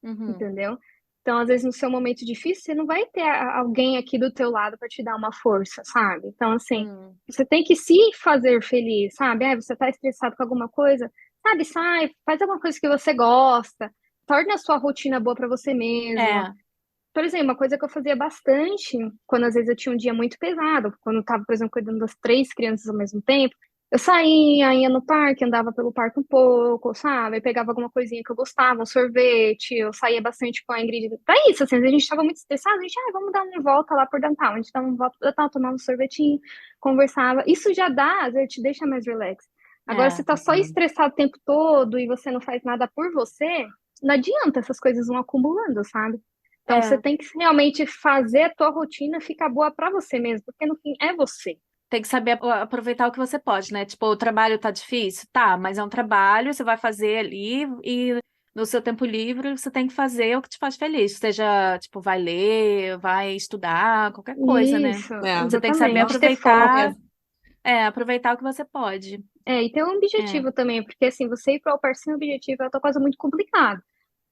Uhum, entendeu? Então, às vezes, no seu momento difícil, você não vai ter alguém aqui do teu lado para te dar uma força, sabe? Então, assim, hum, você tem que se fazer feliz, sabe? Ah, você tá estressado com alguma coisa, sabe? Sai, faz alguma coisa que você gosta, torne a sua rotina boa para você mesma. é, Por exemplo, uma coisa que eu fazia bastante, quando às vezes eu tinha um dia muito pesado, quando eu tava, por exemplo, cuidando das três crianças ao mesmo tempo, eu saía, ia no parque, andava pelo parque um pouco, sabe? Aí pegava alguma coisinha que eu gostava, um sorvete, eu saía bastante com a Ingrid. Pra isso, assim, às vezes a gente tava muito estressado, a gente, vamos dar uma volta lá por downtown. A gente dava uma volta por downtown, tomava um sorvetinho, conversava. Isso já dá, às vezes te deixa mais relax. Agora, se é, tá só estressado o tempo todo e você não faz nada por você, não adianta, essas coisas vão acumulando, sabe? Então você é. tem que realmente fazer a tua rotina ficar boa pra você mesmo, porque no fim é você. Tem que saber aproveitar o que você pode, né? Tipo, o trabalho tá difícil? Tá, mas é um trabalho, você vai fazer ali e no seu tempo livre você tem que fazer o que te faz feliz. Seja, tipo, vai ler, vai estudar, qualquer coisa, né? Isso, É, Você tem que saber exatamente. Ter aproveitar, foco. é, aproveitar o que você pode. E ter um É, objetivo também, porque assim, você ir para o au pair sem objetivo é outra coisa muito complicada.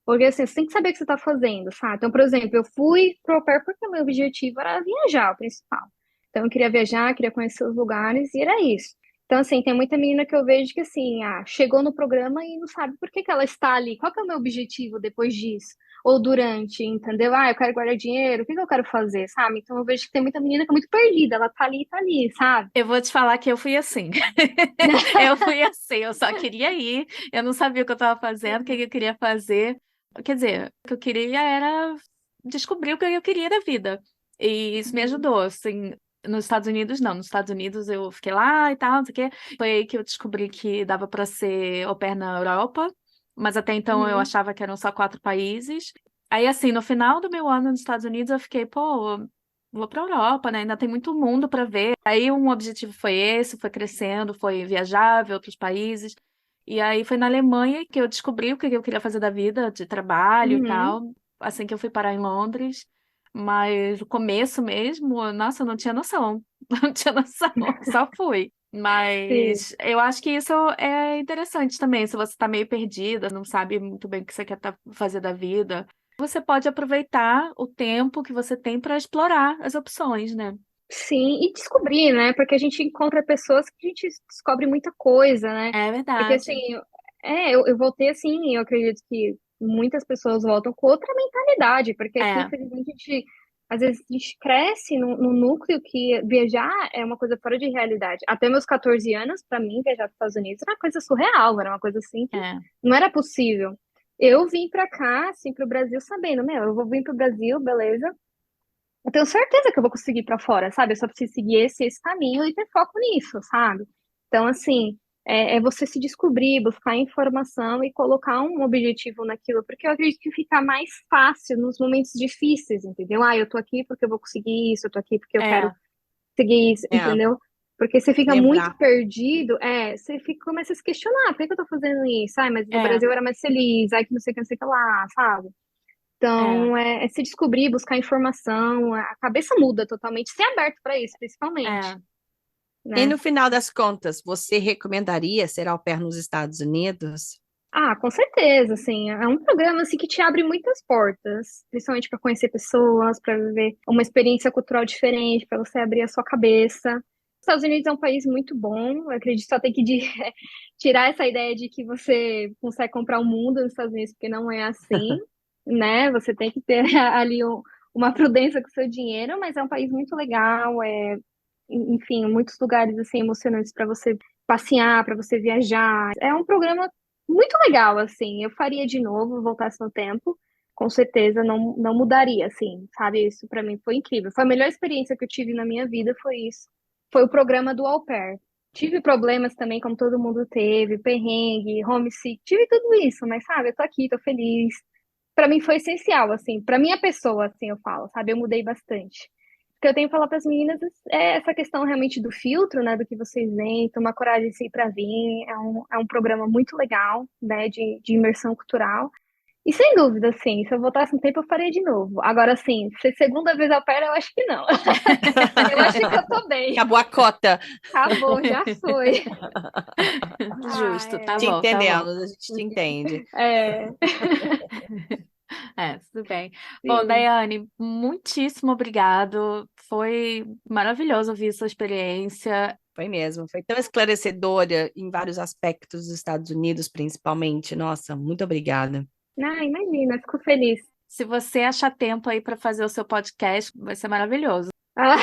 Porque assim, você tem que saber o que você está fazendo, sabe? Então, por exemplo, eu fui pro au pair porque o meu objetivo era viajar, o principal. Então, eu queria viajar, queria conhecer os lugares, e era isso. Então, assim, tem muita menina que eu vejo que, assim, chegou no programa e não sabe por que que ela está ali, qual que é o meu objetivo depois disso? Ou durante, entendeu? Eu quero guardar dinheiro, o que que eu quero fazer, sabe? Então, eu vejo que tem muita menina que é muito perdida, ela tá ali, sabe? eu vou te falar que eu fui assim. Eu fui assim, eu só queria ir, eu não sabia o que eu estava fazendo, o que eu queria fazer. Quer dizer, o que eu queria era descobrir o que eu queria da vida. E isso me Uhum. ajudou, assim. Nos Estados Unidos, não. Nos Estados Unidos eu fiquei lá e tal, não sei o quê. Foi aí que eu descobri que dava para ser au pair na Europa, mas até então eu Uhum. achava que eram só 4 países. Aí, assim, no final do meu ano nos Estados Unidos, eu fiquei, pô, vou para Europa, né? Ainda tem muito mundo para ver. Aí um objetivo foi esse, foi crescendo, foi viajar, ver outros países. E aí foi na Alemanha que eu descobri o que eu queria fazer da vida, de trabalho e Uhum. tal, assim que eu fui parar em Londres. Mas o começo mesmo, nossa, eu não tinha noção. Não tinha noção, só fui. Sim. Mas eu acho que isso é interessante também, se você tá meio perdida, não sabe muito bem o que você quer fazer da vida. Você pode aproveitar o tempo que você tem para explorar as opções, né? Sim, e descobrir, né? Porque a gente encontra pessoas que a gente descobre muita coisa, né? É Porque assim, verdade. eu voltei assim, eu acredito que muitas pessoas voltam com outra mentalidade, porque aqui, É, infelizmente, às vezes a gente cresce no núcleo que viajar é uma coisa fora de realidade. Até meus 14 anos, para mim, viajar para os Estados Unidos era uma coisa surreal, era uma coisa assim que é, não era possível. Eu vim para cá, assim, para o Brasil, sabendo, eu vou vir para o Brasil, beleza. Eu tenho certeza que eu vou conseguir para fora, sabe? Eu só preciso seguir esse caminho e ter foco nisso, sabe? Então, assim, é você se descobrir, buscar informação e colocar um objetivo naquilo, porque eu acredito que fica mais fácil nos momentos difíceis, entendeu? Eu tô aqui porque eu vou conseguir isso, eu tô aqui porque eu quero é, seguir isso, é, entendeu? Porque você fica muito lembrar. perdido, começa a se questionar, por que eu tô fazendo isso? Mas no é, Brasil eu era mais feliz, que não sei o que, não sei o que lá, sabe? é, Então, é se descobrir, buscar informação, a cabeça muda totalmente, ser aberto para isso, principalmente, é. E né? no final das contas, você recomendaria ser au pair nos Estados Unidos? Com certeza, assim, é um programa assim que te abre muitas portas, principalmente para conhecer pessoas, para viver uma experiência cultural diferente, para você abrir a sua cabeça. Estados Unidos é um país muito bom. Eu acredito que só tem que tirar essa ideia de que você consegue comprar o mundo nos Estados Unidos, porque não é assim, né? Você tem que ter ali uma prudência com o seu dinheiro, mas é um país muito legal. Enfim, muitos lugares assim emocionantes para você passear, para você viajar. É um programa muito legal, assim. Eu faria de novo, voltasse no tempo. Com certeza não mudaria, assim, sabe? Isso para mim foi incrível. Foi a melhor experiência que eu tive na minha vida, foi isso. Foi o programa do Au Pair. Tive problemas também, como todo mundo teve, perrengue, homesick, tive tudo isso, mas sabe, eu tô aqui, tô feliz. Pra mim foi essencial, assim, pra minha pessoa, assim, eu falo, sabe? Eu mudei bastante. O que eu tenho que falar para as meninas é essa questão realmente do filtro, né, do que vocês veem, tomar coragem de ir para vir. É um programa muito legal, né, de imersão cultural. E sem dúvida, assim, se eu voltasse no tempo, eu faria de novo. Agora, assim, ser segunda vez ao pé, eu acho que não. Eu acho que eu tô bem. Acabou a cota. Acabou, já foi. Justo, tá Te bom, tá bom. entendemos, a gente te entende. É, Tudo bem. Bom, sim. Daiane, muitíssimo obrigado. Foi maravilhoso ouvir sua experiência. Foi mesmo, foi tão esclarecedora em vários aspectos dos Estados Unidos, principalmente. Nossa, muito obrigada. Ah, imagina, fico feliz. Se você achar tempo aí para fazer o seu podcast, vai ser maravilhoso. Ah,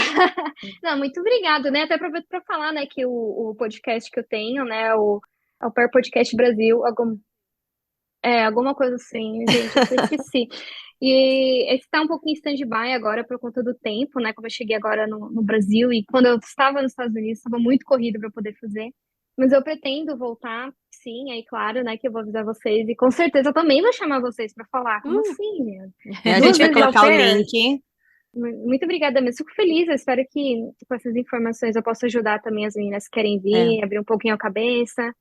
não, muito obrigada, né? Até aproveito para falar, né, que o podcast que eu tenho, né, é o Pair Podcast Brasil, alguma coisa assim, gente, eu até esqueci. E esse está um pouquinho em stand-by agora por conta do tempo, né? Como eu cheguei agora no Brasil e quando eu estava nos Estados Unidos, estava muito corrido para poder fazer. Mas eu pretendo voltar, sim, aí claro, né, que eu vou avisar vocês e com certeza eu também vou chamar vocês para falar. Como assim, meu? A Duas gente vai vezes au colocar o pair? link. Muito obrigada mesmo. Fico feliz. Eu espero que com essas informações eu possa ajudar também as meninas que querem É, vir, abrir um pouquinho a cabeça.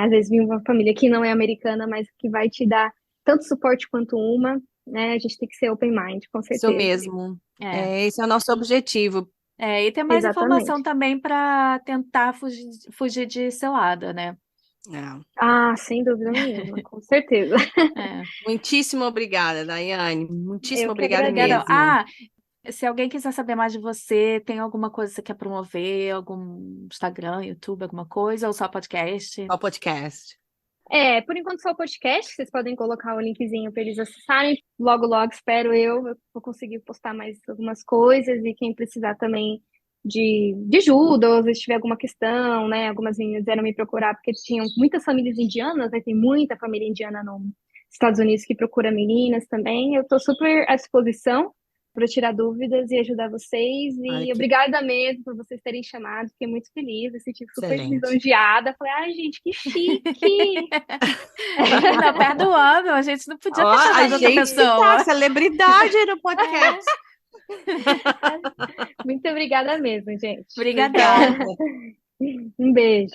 Às vezes vir uma família que não é americana, mas que vai te dar tanto suporte quanto uma, né? A gente tem que ser open mind, com isso certeza. mesmo. É. Esse é o nosso objetivo. E ter mais Exatamente. informação também para tentar fugir de cilada, né? É. Ah, sem dúvida nenhuma, com certeza. É. Muitíssimo obrigada, Daiane. Muitíssimo Eu que obrigada agradeço. mesmo. Se alguém quiser saber mais de você, tem alguma coisa que você quer promover, algum Instagram, YouTube, alguma coisa, ou só podcast? Ao podcast. Por enquanto só o podcast, vocês podem colocar o linkzinho para eles acessarem. Logo, logo, espero eu vou conseguir postar mais algumas coisas e quem precisar também de ajuda, ou às vezes tiver alguma questão, né? Algumas meninas vieram me procurar porque eles tinham muitas famílias indianas, né? Tem muita família indiana nos Estados Unidos que procura meninas também. Eu estou super à disposição para tirar dúvidas e ajudar vocês. Ai, E que obrigada mesmo por vocês terem chamado. Fiquei muito feliz, me senti super excelente. lisonjeada. Falei, ai, gente, que chique! Não, perdoando, a gente não podia ter Ó, a chamado outra gente pessoa. tá celebridade no podcast. Muito obrigada mesmo, gente. Obrigada. Um beijo.